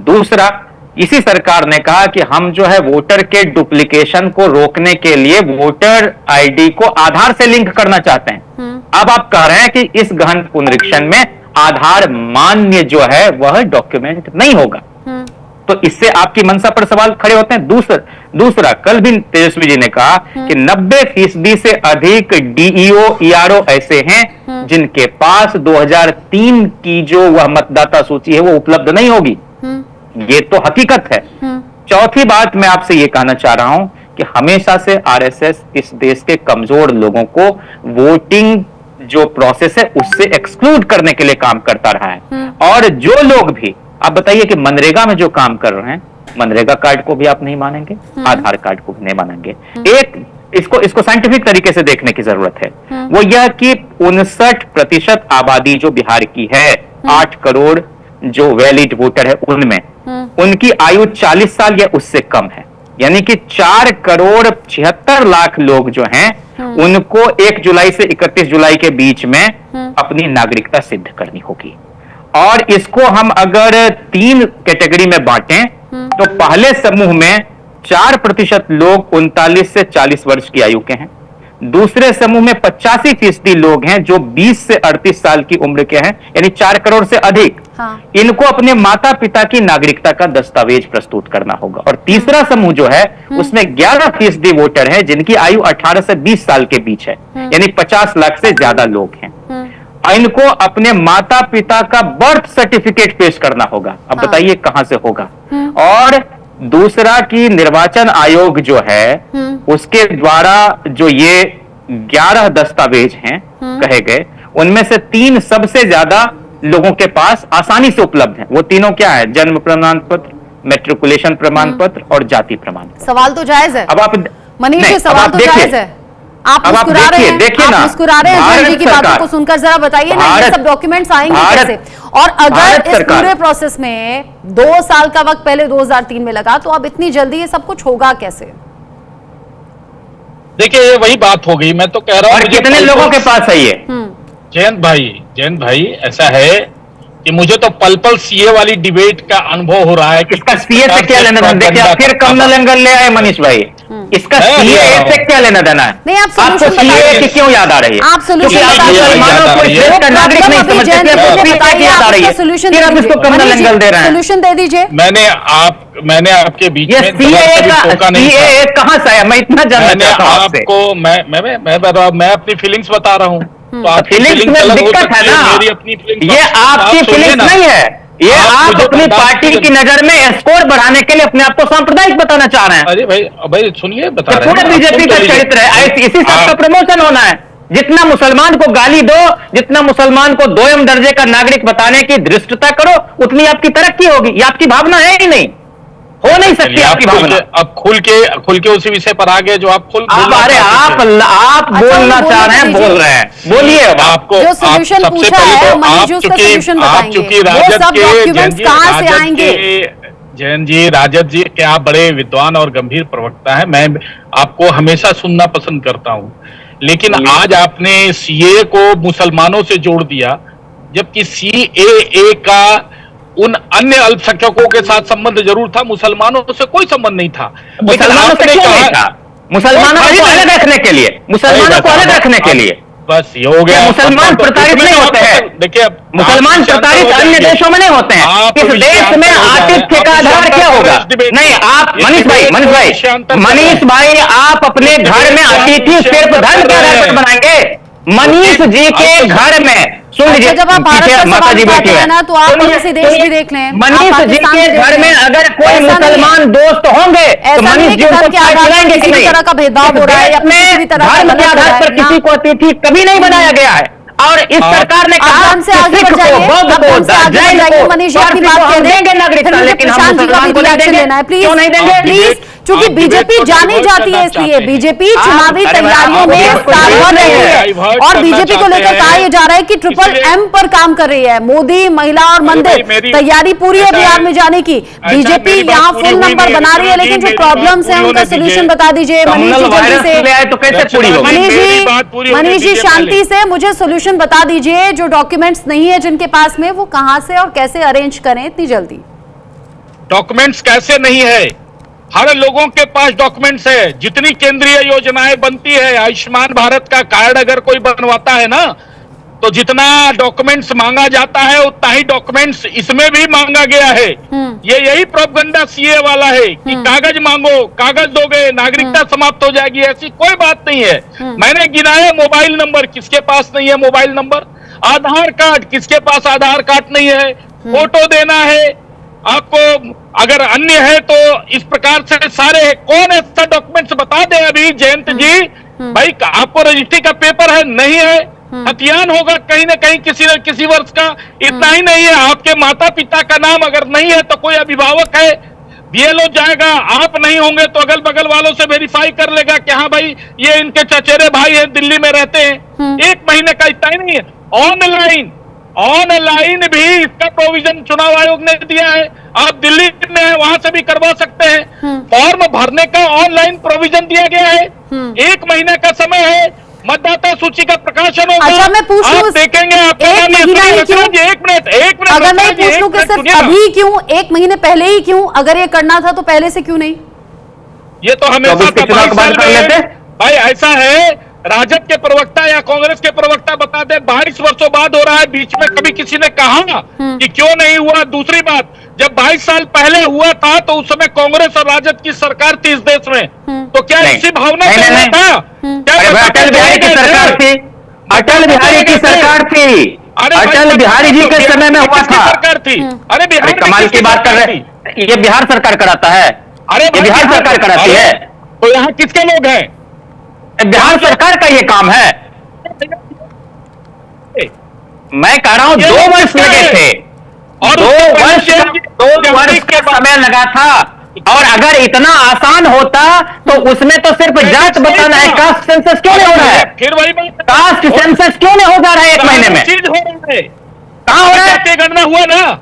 दूसरा, इसी सरकार ने कहा कि हम जो है वोटर के डुप्लीकेशन को रोकने के लिए वोटर आईडी को आधार से लिंक करना चाहते हैं। अब आप कह रहे हैं कि इस गहन पुनरीक्षण में आधार मान्य जो है वह डॉक्यूमेंट नहीं होगा, तो इससे आपकी मंशा पर सवाल खड़े होते हैं। दूसरा, कल भी तेजस्वी जी ने कहा कि 90% से अधिक डीईओ ईआरओ ऐसे हैं जिनके पास 2003 की जो वह मतदाता सूची है वो उपलब्ध नहीं होगी। ये तो हकीकत है। चौथी बात मैं आपसे ये कहना चाह रहा हूं कि हमेशा से आरएसएस इस देश के कमजोर लोगों को वोटिंग जो प्रोसेस है उससे एक्सक्लूड करने के लिए काम करता रहा है। और जो लोग भी, आप बताइए कि मनरेगा में जो काम कर रहे हैं, मनरेगा कार्ड को भी आप नहीं मानेंगे, आधार कार्ड को भी नहीं मानेंगे। एक इसको साइंटिफिक तरीके से देखने की जरूरत है। वो यह कि 59% आबादी जो बिहार की है, 8 करोड़ जो वैलिड वोटर है उनमें उनकी आयु 40 साल या उससे कम है, यानी कि 4 करोड़ 76 लाख लोग जो हैं उनको 1 जुलाई से 31 जुलाई के बीच में अपनी नागरिकता सिद्ध करनी होगी। और इसको हम अगर 3 कैटेगरी में बांटें तो पहले समूह में 4% लोग 39 से 40 वर्ष की आयु के हैं, दूसरे समूह में 85% लोग हैं जो 20 से 38 साल की उम्र के हैं, यानी 4 करोड़ से अधिक। इनको अपने माता पिता की नागरिकता का दस्तावेज प्रस्तुत करना होगा। और तीसरा समूह जो है उसमें 11% वोटर है जिनकी आयु 18 से 20 साल के बीच है, यानी 50 लाख से ज्यादा लोग हैं। इनको अपने माता पिता का बर्थ सर्टिफिकेट पेश करना होगा। अब बताइए कहां से होगा? और दूसरा कि निर्वाचन आयोग जो है उसके द्वारा जो ये 11 दस्तावेज हैं कहे गए, उनमें से 3 सबसे ज्यादा लोगों के पास आसानी से उपलब्ध हैं। वो तीनों क्या है? जन्म प्रमाण पत्र, मैट्रिकुलेशन प्रमाण पत्र और जाति प्रमाण पत्र। सवाल तो जायज है। अब आप मनीष जी, सवाल तो जायज है। आप अब मुस्कुरा रहे हैं, देखिए आप ना, मुस्कुरा रहे हैं भारत अजय जी की बातों सरकार- को सुनकर, जरा बताइए ना ये सब डॉक्यूमेंट्स आएंगे भारत- कैसे? और अगर भारत इस सरकार- पूरे प्रोसेस में 2 साल का वक्त पहले 2003 में लगा, तो अब इतनी जल्दी ये सब कुछ होगा कैसे? देखिए ये वही बात हो गई, मैं तो कह रहा हूँ और कितने लोगों के पास है ये? जयंत भाई ऐसा है कि मुझे तो पल पल सीए वाली डिबेट का अनुभव हो रहा है कि इसका सीए से क्या लेना देना? देखिए आप फिर कमल एंगल ले आए मनीष भाई, इसका सीए से क्या लेना देना है? नहीं, आप आपको solution सीए बताइए। की क्यों याद आ रही है? आप solution क्योंकि आप बताइए। मुसलमानों को इस देश का नागरिक नहीं अभी समझते, जयंत इसलिए को आपको सीए बताइए, की याद आ रही है, solution फिर आप दे इसको दीजिए। कमल मनीष जी, एंगल दे रहे हैं। solution दे दीजिए। मैंने आपके बीच ये में टोका नहीं था। सीए कहां से आया? मैं इतना जानना मैंने चाहता हूं आपसे। आपको मैं अपनी फीलिंग्स बता रहा हूँ, तो आपकी फीलिंग्स feelings में अलग हो दिक्कत है सकती ना, मेरी अपनी feelings ये आपकी आप सुनिए फीलिंग्स ना। नहीं है, ये आप मुझे अपनी बर्दाश्त पार्टी कीजिए। की नजर में स्कोर बढ़ाने के लिए अपने आप को सांप्रदायिक बताना चाह रहे हैं। अरे भाई सुनिए, बता ये रहे हैं पूरे ना, आप बीजेपी सुन का तो लीजिए। चरित्र है, इसी से आपका प्रमोशन होना है। जितना मुसलमान को गाली दो, जितना मुसलमान को दोयम दर्जे का नागरिक बताने की धृष्टता करो, उतनी आपकी तरक्की होगी। ये आपकी भावना है ही नहीं, हो नहीं सकती आपकी भावना। अब खुल के उसी विषय पर आ गए जो आप खुल आप बोलना अरे चाहते थे। आप बोलना चाह रहे हैं, बोल रहे हैं, बोलिए अब आप। आपको जो आप solution सबसे पूछा पहले है, तो मनीष आप जी उसका चूंकि solution आप बताएंगे। चूंकि वो राजद सब के documents कहाँ से आएंगे? जैन जी, राजद जी क्या बड़े विद्वान और गंभीर प्रवक्ता है, मैं आपको हमेशा सुनना पसंद करता हूं, लेकिन आज आपने सीए को मुसलमानों से जोड़ दिया, जबकि सीएए का उन अन्य अल्पसंख्यकों के साथ संबंध जरूर था, मुसलमानों से कोई संबंध नहीं था। मुसलमानों से क्यों नहीं था? मुसलमानों को अलग रखने के लिए, मुसलमानों को अलग रखने के लिए। बस ये हो गया। मुसलमान प्रताड़ित नहीं होते हैं, देखिए मुसलमान प्रताड़ित अन्य देशों में नहीं होते हैं। इस देश में आतिथ्य का आधार क्या होगा? नहीं, आप मनीष भाई आप अपने घर में अतिथि सिर्फ धर्म के आधार पर बनाएंगे। मनीष जी के घर में सुन लीजिए, जब आप भारत का माता जी सवाल बैठी उठाते हैं ना, तो आप सुनिए, किसी देश भी देख लें, मनीष आप जी पाकिस्तान के भी देख घर में लें। अगर कोई ऐसा नहीं है। मुसलमान दोस्त होंगे तो ऐसा नहीं मनीष है जी कि उनको धर्म के आधार पर खिलाएंगे कि किसी भी नहीं? तरह का भेदभाव हो रहा है या किसी भी तरह का धर्म के गलत हो रहा आधार है पर ना। किसी को अतिथि कभी नहीं बनाया गया है। और इस सरकार ने कहा आप हमसे आगे बढ़ जाइए, बौद्ध आप को, हमसे आगे बढ़ जैन जाइए, को, मनीष जी अपनी पारसी बात को कह हम दें। देंगे नागरिकता, फिर मुझे लेकिन हम प्रशांत जी का मुसलमान भी को नहीं रिएक्शन देंगे। लेना है, प्लीज। क्यों नहीं देंगे? प्लीज, क्योंकि आप बीजेपी डिबेट को जानी डाइवर्ट जाती है, करना इसलिए चाहते हैं। बीजेपी चुनावी अरे भाई, तैयारियों आप में डिबेट को साल भर रही है। डाइवर्ट और करना बीजेपी को चाहते लेकर कहा हैं। यह जा रहा है कि ट्रिपल इसलिए- एम पर काम कर रही है। मोदी, महिला और मंदिर, मेरी- तैयारी पूरी है ऐसा बिहार है- में जाने की। बीजेपी मेरी बात यहाँ पूरी फुल हुई नंबर नहीं है, बना रही है, लेकिन लेकिन जो मेरी बात प्रॉब्लम्स पूरी है होने उनका दीजिए। सोल्यूशन बता दीजिए मनीष जी, जल्दी वायरस से। ले आए तो कैसे पूरी होगी? मेरी बात पूरी होने मनीष जी दीजिए शांति पहले। से मुझे सोल्यूशन बता दीजिए, जो डॉक्यूमेंट्स नहीं है जिनके पास में, वो कहां से और कैसे अरेंज करें इतनी जल्दी? डॉक्यूमेंट्स कैसे नहीं है? हर लोगों के पास डॉक्यूमेंट्स है। जितनी केंद्रीय योजनाएं बनती है, आयुष्मान भारत का कार्ड अगर कोई बनवाता है ना, तो जितना डॉक्यूमेंट्स मांगा जाता है उतना ही डॉक्यूमेंट्स इसमें भी मांगा गया है। ये यही प्रोपगंडा सीए वाला है कि कागज मांगो, कागज दोगे, नागरिकता समाप्त हो जाएगी। ऐसी कोई बात नहीं है। मैंने गिनाया मोबाइल नंबर, किसके पास नहीं है मोबाइल नंबर? आधार कार्ड, किसके पास आधार कार्ड नहीं है? फोटो देना है आपको, अगर अन्य है तो इस प्रकार से सारे है। कौन ऐसा डॉक्यूमेंट्स बता दे अभी जयंत जी? भाई आपको रजिस्ट्री का पेपर है? नहीं है। हथियान होगा कहीं ना कहीं किसी न किसी वर्ष का। इतना ही नहीं है, आपके माता पिता का नाम अगर नहीं है तो कोई अभिभावक है, बीएलओ जाएगा, आप नहीं होंगे तो अगल बगल वालों से वेरीफाई कर लेगा कि हाँ भाई ये इनके चचेरे भाई हैं, दिल्ली में रहते हैं। 1 महीने का इतना ही नहीं है। ऑनलाइन भी इसका प्रोविजन चुनाव आयोग ने दिया है। आप दिल्ली में है, वहां से भी करवा सकते हैं। फॉर्म भरने का ऑनलाइन प्रोविजन दिया गया है। 1 महीने का समय है, मतदाता सूची का प्रकाशन होगा। अच्छा, मैं पूछ लूं, आप देखेंगे आपका एक नाम महीना ही क्यों? एक मिनट अगर मैं पूछ लूं कि सिर्फ अभी क्यों, 1 महीने पहले ही क्यों? अगर ये करना था तो पहले से क्यों नहीं? ये तो हमेशा का 22 साल में है। भाई ऐसा है, राजद के प्रवक्ता या कांग्रेस के प्रवक्ता बताते 22 वर्षों बाद हो रहा है। बीच में कभी किसी ने कहा कि क्यों नहीं हुआ? दूसरी बात, जब 22 साल पहले हुआ था तो उस समय कांग्रेस और राजद की सरकार थी इस देश में, तो क्या इसी भावना से हुआ था? अटल बिहारी की सरकार थी, अटल बिहारी की सरकार थी, अटल बिहारी जी के समय में हुआ था। सरकार थी। अरे बिहार कमाल की बात कर रहे हैं, ये बिहार सरकार कराता है। अरे ये बिहार सरकार कराती है। तो यहाँ किसके लोग हैं? बिहार सरकार का ये काम है। मैं कह रहा हूं 2 वर्ष लगे थे, और 2 वर्ष का समय लगा था। और अगर इतना आसान होता तो उसमें तो सिर्फ जात बताना है, कास्ट सेंसस क्यों नहीं हो रहा है? फिर वही बात, कास्ट सेंसस क्यों नहीं हो जा रहा है 1 महीने में? चीज हो रहा है, कहाँ हो रहा है? जातीय गणना हुआ ना,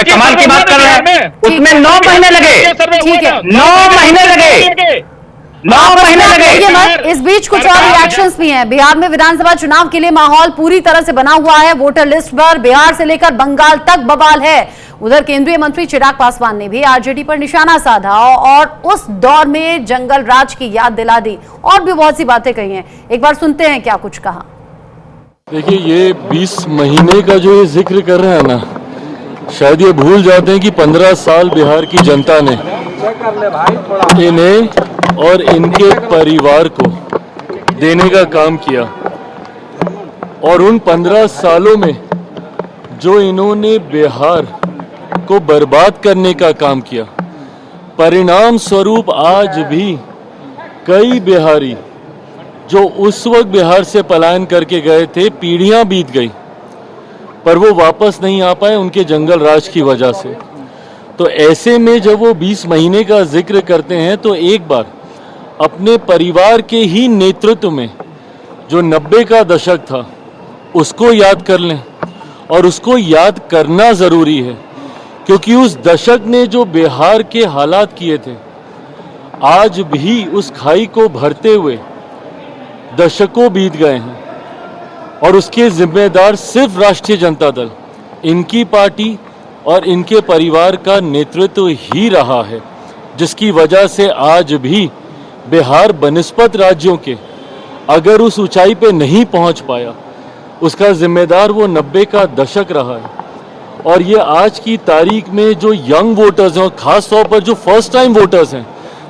कमाल की बात कर रहे हैं, उसमें 9 महीने लगे, ठीक है। 9 महीने लगे, 9 महीने देखिए लगे। मत, इस बीच कुछ और रिएक्शंस भी हैं। बिहार में विधानसभा चुनाव के लिए माहौल पूरी तरह से बना हुआ है। वोटर लिस्ट पर बिहार से लेकर बंगाल तक बवाल है। उधर केंद्रीय मंत्री चिराग पासवान ने भी आरजेडी पर निशाना साधा और उस दौर में जंगल राज की याद दिला दी और भी बहुत सी बातें कही हैं। एक बार सुनते हैं क्या कुछ कहा। देखिए, ये 20 महीने का जो ये जिक्र कर रहे हैं ना, शायद ये भूल जाते हैं कि 15 साल बिहार की जनता ने इन्हें और इनके परिवार को देने का काम किया, और उन 15 सालों में जो इन्होंने बिहार को बर्बाद करने का काम किया, परिणाम स्वरूप आज भी कई बिहारी जो उस वक्त बिहार से पलायन करके गए थे, पीढ़ियां बीत गई पर वो वापस नहीं आ पाए उनके जंगल राज की वजह से। तो ऐसे में जब वो 20 महीने का जिक्र करते हैं तो एक बार अपने परिवार के ही नेतृत्व में जो 90 का दशक था उसको याद कर लें, और उसको याद करना ज़रूरी है क्योंकि उस दशक ने जो बिहार के हालात किए थे, आज भी उस खाई को भरते हुए दशकों बीत गए हैं, और उसके जिम्मेदार सिर्फ राष्ट्रीय जनता दल, इनकी पार्टी और इनके परिवार का नेतृत्व ही रहा है, जिसकी वजह से आज भी बिहार बनिस्पत राज्यों के अगर उस ऊंचाई पे नहीं पहुंच पाया, उसका जिम्मेदार वो 90 का दशक रहा है। और ये आज की तारीख में जो यंग वोटर्स हैं, और खास तौर पर जो फर्स्ट टाइम वोटर्स हैं,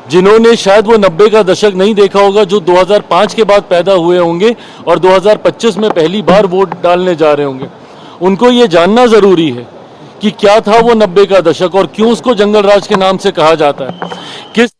जिन्होंने शायद वो 90 का दशक नहीं देखा होगा, जो 2005 के बाद पैदा हुए होंगे और 2025 में पहली बार वोट डालने जा रहे होंगे, उनको ये जानना ज़रूरी है कि क्या था वो 90 का दशक और क्यों उसको जंगल राज के नाम से कहा जाता है। किस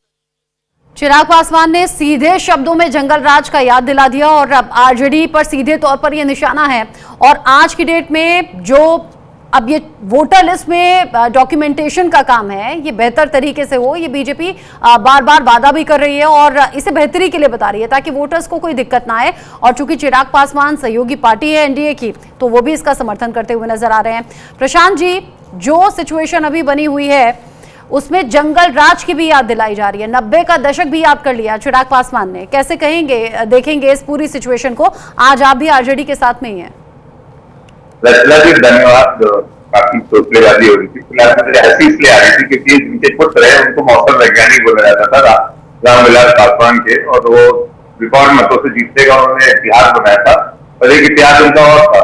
चिराग पासवान ने सीधे शब्दों में जंगल राज का याद दिला दिया और अब आरजेडी पर सीधे तौर पर यह निशाना है। और आज की डेट में जो अब ये वोटर लिस्ट में डॉक्यूमेंटेशन का काम है, ये बेहतर तरीके से हो, ये बीजेपी बार बार वादा भी कर रही है और इसे बेहतरी के लिए बता रही है ताकि वोटर्स को कोई दिक्कत ना आए। और चूंकि चिराग पासवान सहयोगी पार्टी है एनडीए की, तो वो भी इसका समर्थन करते हुए नजर आ रहे हैं। प्रशांत जी, जो सिचुएशन अभी बनी हुई है उसमें जंगल राज की भी याद दिलाई जा रही है, 90 का दशक भी याद कर लिया चिराग पासवान ने, कैसे कहेंगे, देखेंगे इस पूरी सिचुएशन को? आज आप भी आरजेडी के साथ में ही हैं। रचना जी धन्यवाद। काफी सोचलेबाजी हो रही थी, फिलहाल मुझे हंसी इसलिए आ रही थी क्योंकि जिनके पुत्र रहे उनको मौसम वैज्ञानिक बोला जाता था, रामविलास पासवान के, और वो रिकॉर्ड मतों से जीतने का उन्होंने इतिहास बनाया था। और एक इतिहास उनका और था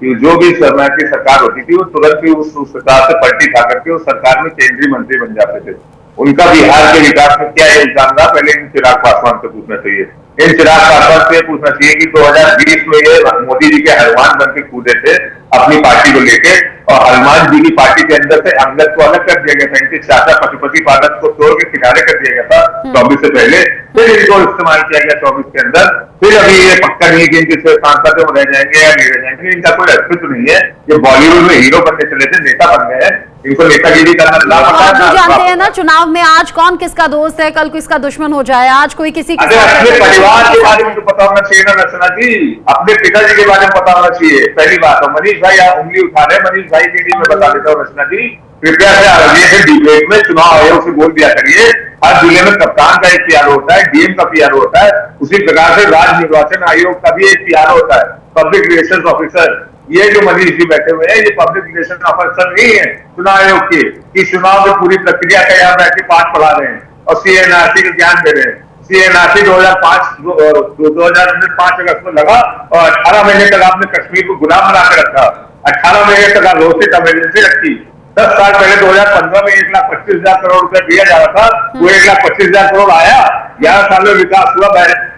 कि जो भी समय की सरकार होती थी वो तुरंत ही उस सरकार से पलटी खा करके उस सरकार में केंद्रीय मंत्री बन जाते थे। उनका बिहार के विकास में क्या योगदान रहा, पहले इन चिराग पासवान से पूछना चाहिए। इन चिराग पासवान से पूछना चाहिए कि 2020 में ये मोदी जी के हनुमान बन के कूदे थे अपनी पार्टी को लेके, और हनुमान जी की पार्टी के अंदर से अंगद को अलग कर दिया गया था, इनके चाचा पशुपति पालक को तोड़ के किनारे कर दिया गया था 24 से पहले, फिर इनको इस्तेमाल किया गया 24 के अंदर। फिर अभी ये पक्का नहीं है कि इनके सांसद रह जाएंगे या नहीं रह जाएंगे, इनका कोई अस्तित्व नहीं है। ये बॉलीवुड में हीरो बनने चले थे, नेता बन गए हैं, इनको नेतागिरी करना जानते हैं ना, चुनाव में आज कौन किसका दोस्त है, कल किसका दुश्मन हो जाए, आज कोई किसी अपने परिवार के बारे में तो पता होना चाहिए ना रचना जी, अपने पिताजी के बारे में पता होना चाहिए। पहली बात है, मनीष भाई आप उंगली उठा रहे हैं, मनीष भाई के लिए मैं बता देता हूँ रचना जी, कृपया से आरजेडी से डिबेट में चुनाव आयोग से बोल दिया करिए, हर जिले में कप्तान का एक पीआरओ होता है, डीएम का पीआरओ होता है, उसी प्रकार से राज्य निर्वाचन आयोग का भी एक पीआरओ होता है, पब्लिक रिलेशंस ऑफिसर। ये जो मनीष जी बैठे हुए हैं ये पब्लिक रिलेशन ऑफिसर नहीं है चुनाव आयोग के, कि चुनाव की पूरी प्रक्रिया का यहाँ बैठ के पाठ पढ़ा रहे हैं और सीएनआरसी का ज्ञान दे रहे हैं। सीएनआरसी 2005 अगस्त में लगा और 18 महीने तक आपने कश्मीर को गुलाम बना के रखा, 18 महीने तक घोषित इमरजेंसी रखी। 10 साल पहले 2015 में 1,25,000 करोड़ रुपए दिया जा रहा था, वो 1,25,000 करोड़ आया। 11 साल में विकास हुआ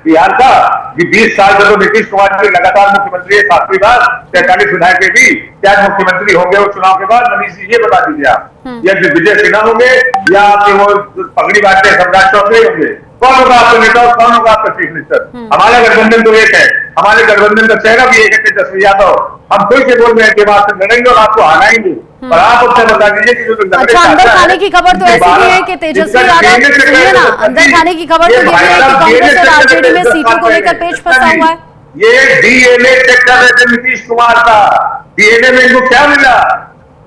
बिहार का। 20 साल से तो नीतीश कुमार जी लगातार मुख्यमंत्री है, 7वीं बार 43 विधायक के भी क्या मुख्यमंत्री होंगे वो चुनाव के बाद? मनीष जी ये बता दीजिए आप, या विजय सिन्हा होंगे या आपके वो पगड़ी बांटते सम्राट चौधरी होंगे? कौन होगा आपका नेता और कौन होगा आपका चीफ मिनिस्टर? हमारा गठबंधन तो एक है, हमारे गठबंधन का चेहरा भी है तेजस्वी यादव। हम कोई से बोल रहे हैं कि वहां से लड़ेंगे और आपको हराएंगे, पर आप उससे बता दीजिए कि जो अच्छा, अंदर खाने की खबर तो ऐसी भी है कि तेजस्वी यादव, सुनिए ना, अंदर खाने की खबर तो ये भी है कि कांग्रेस और आरजेडी में सीटों को लेकर पेच फंसा हुआ है। ये डीएनए चेक कर रहे थे नीतीश कुमार का, डीएनए में इनको क्या मिला?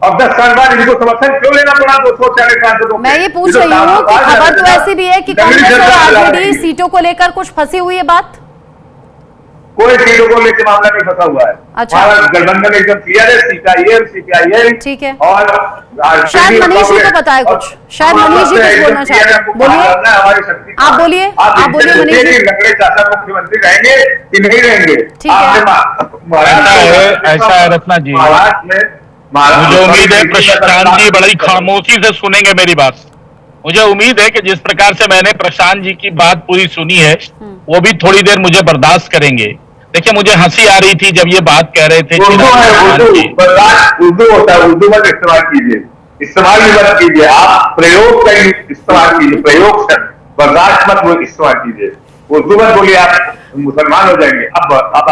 अब 10 साल बाद इनको समर्थन क्यों लेना पड़ा 240 सांसदों? मैं ये पूछ रही हूँ कि खबर तो ऐसी भी है कि कांग्रेस और आरजेडी सीटों को लेकर कुछ फंसी हुई है बात। कोई सीटों को लेकर मामला नहीं फंसा हुआ है। अच्छा, गठबंधन एकदम क्लियर है, सीपीआईएम ठीक है। और शायद मनीष जी को पता है कुछ, शायद मनीष जी कुछ बोलना चाहते हैं, बोलिए, आप बोलिए, आप बोलिए मनीष जी। लंगड़े चाचा मुख्यमंत्री रहेंगे कि नहीं रहेंगे? ठीक है, ऐसा है रत्ना जी, महाराष्ट्र में मुझे उम्मीद है प्रशांत जी बड़ी खामोशी से सुनेंगे मेरी बात। मुझे उम्मीद है कि जिस प्रकार से मैंने प्रशांत जी की बात पूरी सुनी है, वो भी थोड़ी देर मुझे बर्दाश्त करेंगे। देखिए, मुझे हंसी आ रही थी जब ये बात कह रहे थे कि उर्दू होता है, उर्दू मत इस्तेमाल कीजिए, इस्तेमाल भी मत कीजिए, आप प्रयोग का इस्तेमाल कीजिए, प्रयोग बर्दाश्त मत इस्तेमाल कीजिए, उर्दू मत बोलिए, आप मुसलमान हो जाएंगे। अब आप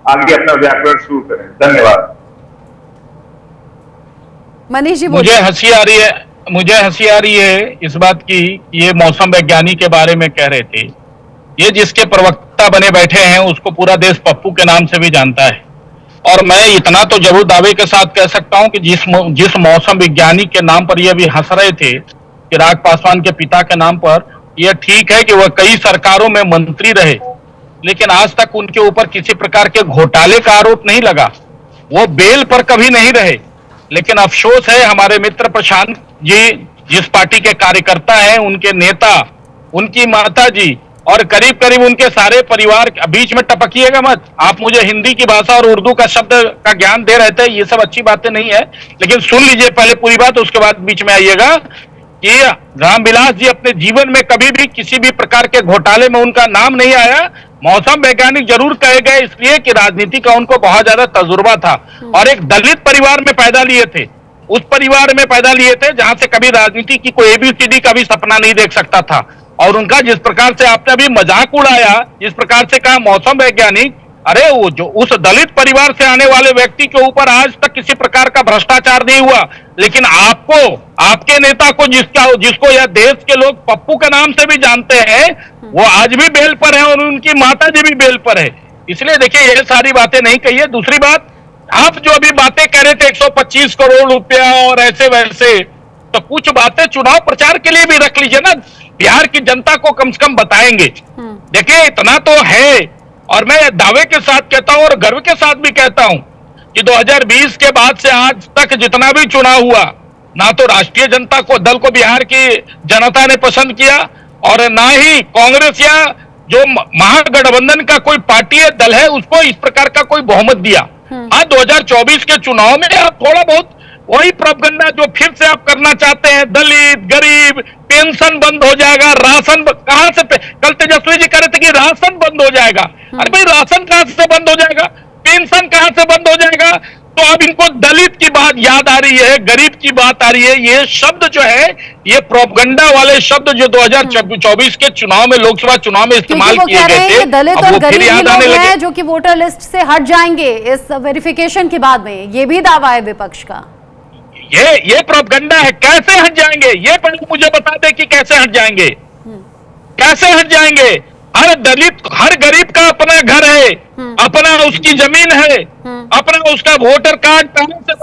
आगे अपना व्याकरण शुरू करें। धन्यवाद। मनीष जी मुझे हंसी आ रही है इस बात की, ये मौसम वैज्ञानिक के बारे में कह रहे थे। ये जिसके प्रवक्ता बने बैठे हैं उसको पूरा देश पप्पू के नाम से भी जानता है, और मैं इतना तो जरूर दावे के साथ कह सकता हूं कि जिस मौसम वैज्ञानिक के नाम पर ये भी हंस रहे थे चिराग पासवान के पिता के नाम पर, यह ठीक है कि वह कई सरकारों में मंत्री रहे, लेकिन आज तक उनके ऊपर किसी प्रकार के घोटाले का आरोप नहीं लगा, वो बेल पर कभी नहीं रहे। लेकिन अफसोस है हमारे मित्र प्रशांत जी जिस पार्टी के कार्यकर्ता हैं, उनके नेता, उनकी माता जी और करीब करीब उनके सारे परिवार, बीच में टपकिएगा मत, आप मुझे हिंदी की भाषा और उर्दू का शब्द का ज्ञान दे रहे थे, ये सब अच्छी बातें नहीं है, लेकिन सुन लीजिए पहले पूरी बात, उसके बाद बीच में आइएगा। कि रामविलास जी अपने जीवन में कभी भी किसी भी प्रकार के घोटाले में उनका नाम नहीं आया। मौसम वैज्ञानिक जरूर कहे गए इसलिए कि राजनीति का उनको बहुत ज्यादा तजुर्बा था, और एक दलित परिवार में पैदा लिए थे, उस परिवार में पैदा लिए थे जहां से कभी राजनीति की कोई ABCD का भी सपना नहीं देख सकता था। और उनका जिस प्रकार से आपने अभी मजाक उड़ाया, जिस प्रकार से कहा मौसम वैज्ञानिक, अरे वो जो उस दलित परिवार से आने वाले व्यक्ति के ऊपर आज तक किसी प्रकार का भ्रष्टाचार नहीं हुआ, लेकिन आपको, आपके नेता को जिसको यह देश के लोग पप्पू के नाम से भी जानते हैं, वो आज भी बेल पर है और उनकी माता जी भी बेल पर है। इसलिए देखिए, ये सारी बातें नहीं कही है। दूसरी बात, आप जो अभी बातें कह रहे थे 125 करोड़ रुपया और ऐसे वैसे, तो कुछ बातें चुनाव प्रचार के लिए भी रख लीजिए ना, बिहार की जनता को कम से कम बताएंगे। देखिए, इतना तो है, और मैं दावे के साथ कहता हूं और गर्व के साथ भी कहता हूं कि 2020 के बाद से आज तक जितना भी चुनाव हुआ, ना तो राष्ट्रीय जनता को दल को बिहार की जनता ने पसंद किया, और ना ही कांग्रेस या जो महागठबंधन का कोई पार्टी है, दल है, उसको इस प्रकार का कोई बहुमत दिया। आज 2024 के चुनाव में आप थोड़ा बहुत वही प्रोपगंडा जो फिर से आप करना चाहते हैं, दलित, गरीब, पेंशन बंद हो जाएगा, राशन कहां से, कल तेजस्वी जी कह रहे थे कि राशन बंद हो जाएगा। अरे भाई, राशन कहां से बंद हो जाएगा, पेंशन कहां से बंद हो जाएगा? तो अब इनको दलित की बात याद आ रही है, गरीब की बात आ रही है। ये शब्द जो है, ये प्रोपगंडा वाले शब्द जो 2024 के चुनाव में, लोकसभा चुनाव में इस्तेमाल किए गए थे, दलित और गरीब ही लोग हैं जो कि वोटर लिस्ट से हट जाएंगे इस वेरिफिकेशन के बाद में, ये भी दावा है विपक्ष का। ये प्रोपगंडा है। कैसे हट जाएंगे, ये पहले मुझे बता दे कि कैसे हट जाएंगे, कैसे हट जाएंगे? हर दलित, हर गरीब का अपना घर है, अपना उसकी जमीन है, अपना उसका वोटर कार्ड,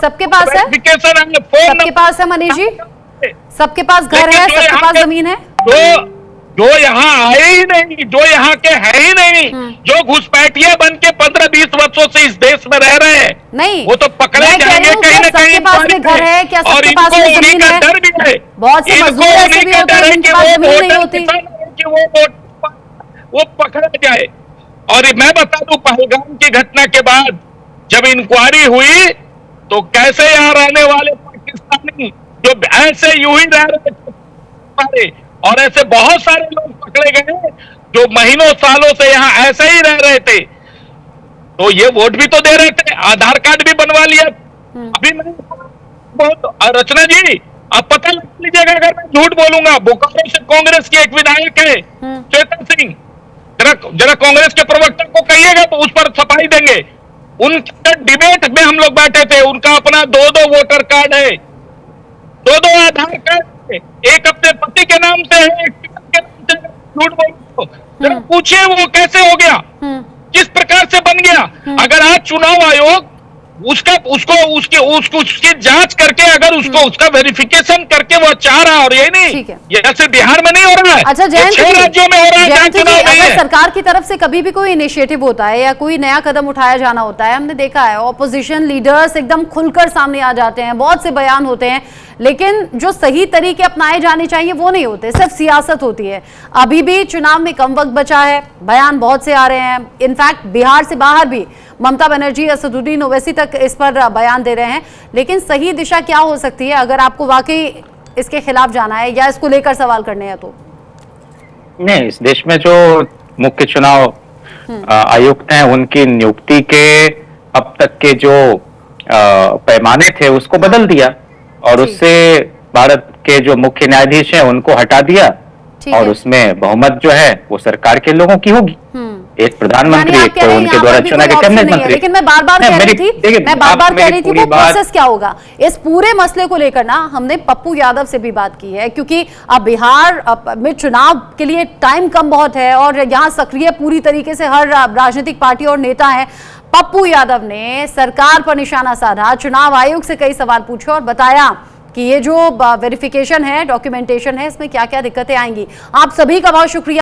सबके पास है, सबके पास है मनीष जी, सबके पास घर है, सबके पास जमीन है। जो यहाँ आए ही नहीं, जो यहाँ के है ही नहीं, जो घुसपैठिया बन के 15-20 वर्षों से इस देश में रह रहे हैं, नहीं, वो तो पकड़े जाएंगे कहीं न कहीं। घर है क्या? सबके पास जमीन है? डर भी है, बहुत से मजदूर ऐसे भी होते हैं जिनके पास जमीन नहीं होती, वो पकड़ा जाए। और मैं बता दूं, पहलगाम की घटना के बाद जब इंक्वायरी हुई तो कैसे यहाँ रहने वाले पाकिस्तानी जो ऐसे यूं ही रह रहे, और ऐसे बहुत सारे लोग पकड़े गए जो महीनों सालों से यहाँ ऐसे ही रह रहे थे, तो ये वोट भी तो दे रहे थे, आधार कार्ड भी बनवा लिया। अभी मैं बहुत, रचना जी आप पता लगा लीजिएगा अगर मैं झूठ बोलूंगा, बोकारो से कांग्रेस की एक विधायक है श्वेता सिंह, जरा कांग्रेस के प्रवक्ता को कहिएगा तो उस पर सफाई देंगे। उनके डिबेट में हम लोग बैठे थे, उनका अपना 2-2 वोटर कार्ड है, 2-2 आधार कार्ड है, एक अपने पति के नाम से है, एक के नाम से। झूठ बोल, जरा पूछिए वो कैसे हो गया, किस प्रकार से बन गया। अगर आज चुनाव आयोग उसकी जांच करके अगर उसका वेरिफिकेशन करके वो चाह रहा, और ये नहीं, ये ऐसे बिहार में नहीं हो रहा है। अच्छा जयंत, 6 राज्यों में हो रहा है। अगर सरकार की तरफ से कभी भी कोई इनिशिएटिव होता है या कोई नया कदम उठाया जाना होता है, हमने देखा है ऑपोजिशन लीडर्स एकदम खुलकर सामने आ जाते हैं, बहुत से बयान होते हैं, लेकिन जो सही तरीके अपनाए जाने चाहिए वो नहीं होते, सिर्फ सियासत होती है। अभी भी चुनाव में कम वक्त बचा है, बयान बहुत से आ रहे हैं, इनफैक्ट बिहार से बाहर भी ममता बनर्जी, असदुद्दीन ओवैसी तक इस पर बयान दे रहे हैं, लेकिन सही दिशा क्या हो सकती है अगर आपको वाकई इसके खिलाफ जाना है या इसको लेकर सवाल करने हैं तो? नहीं, इस देश में जो मुख्य चुनाव आयुक्त हैं उनकी नियुक्ति के अब तक के जो पैमाने थे उसको बदल दिया और उससे भारत के जो मुख्य न्यायाधीश हैं उनको हटा दिया और उसमें बहुमत जो है वो सरकार के लोगों की होगी। एक प्रधानमंत्री, एक तो उनके द्वारा चुना गया कैबिनेट मंत्री। लेकिन मैं बार बार कह रही थी वो प्रोसेस क्या होगा इस पूरे मसले को लेकर ना। हमने पप्पू यादव से भी बात की है, क्योंकि अब बिहार में चुनाव के लिए टाइम कम बहुत है और यहाँ सक्रिय पूरी तरीके से हर राजनीतिक पार्टी और नेता है। पप्पू यादव ने सरकार पर निशाना साधा, चुनाव आयोग से कई सवाल पूछे और बताया कि ये जो वेरिफिकेशन है, डॉक्यूमेंटेशन है, इसमें क्या क्या दिक्कतें आएंगी। आप सभी का बहुत शुक्रिया।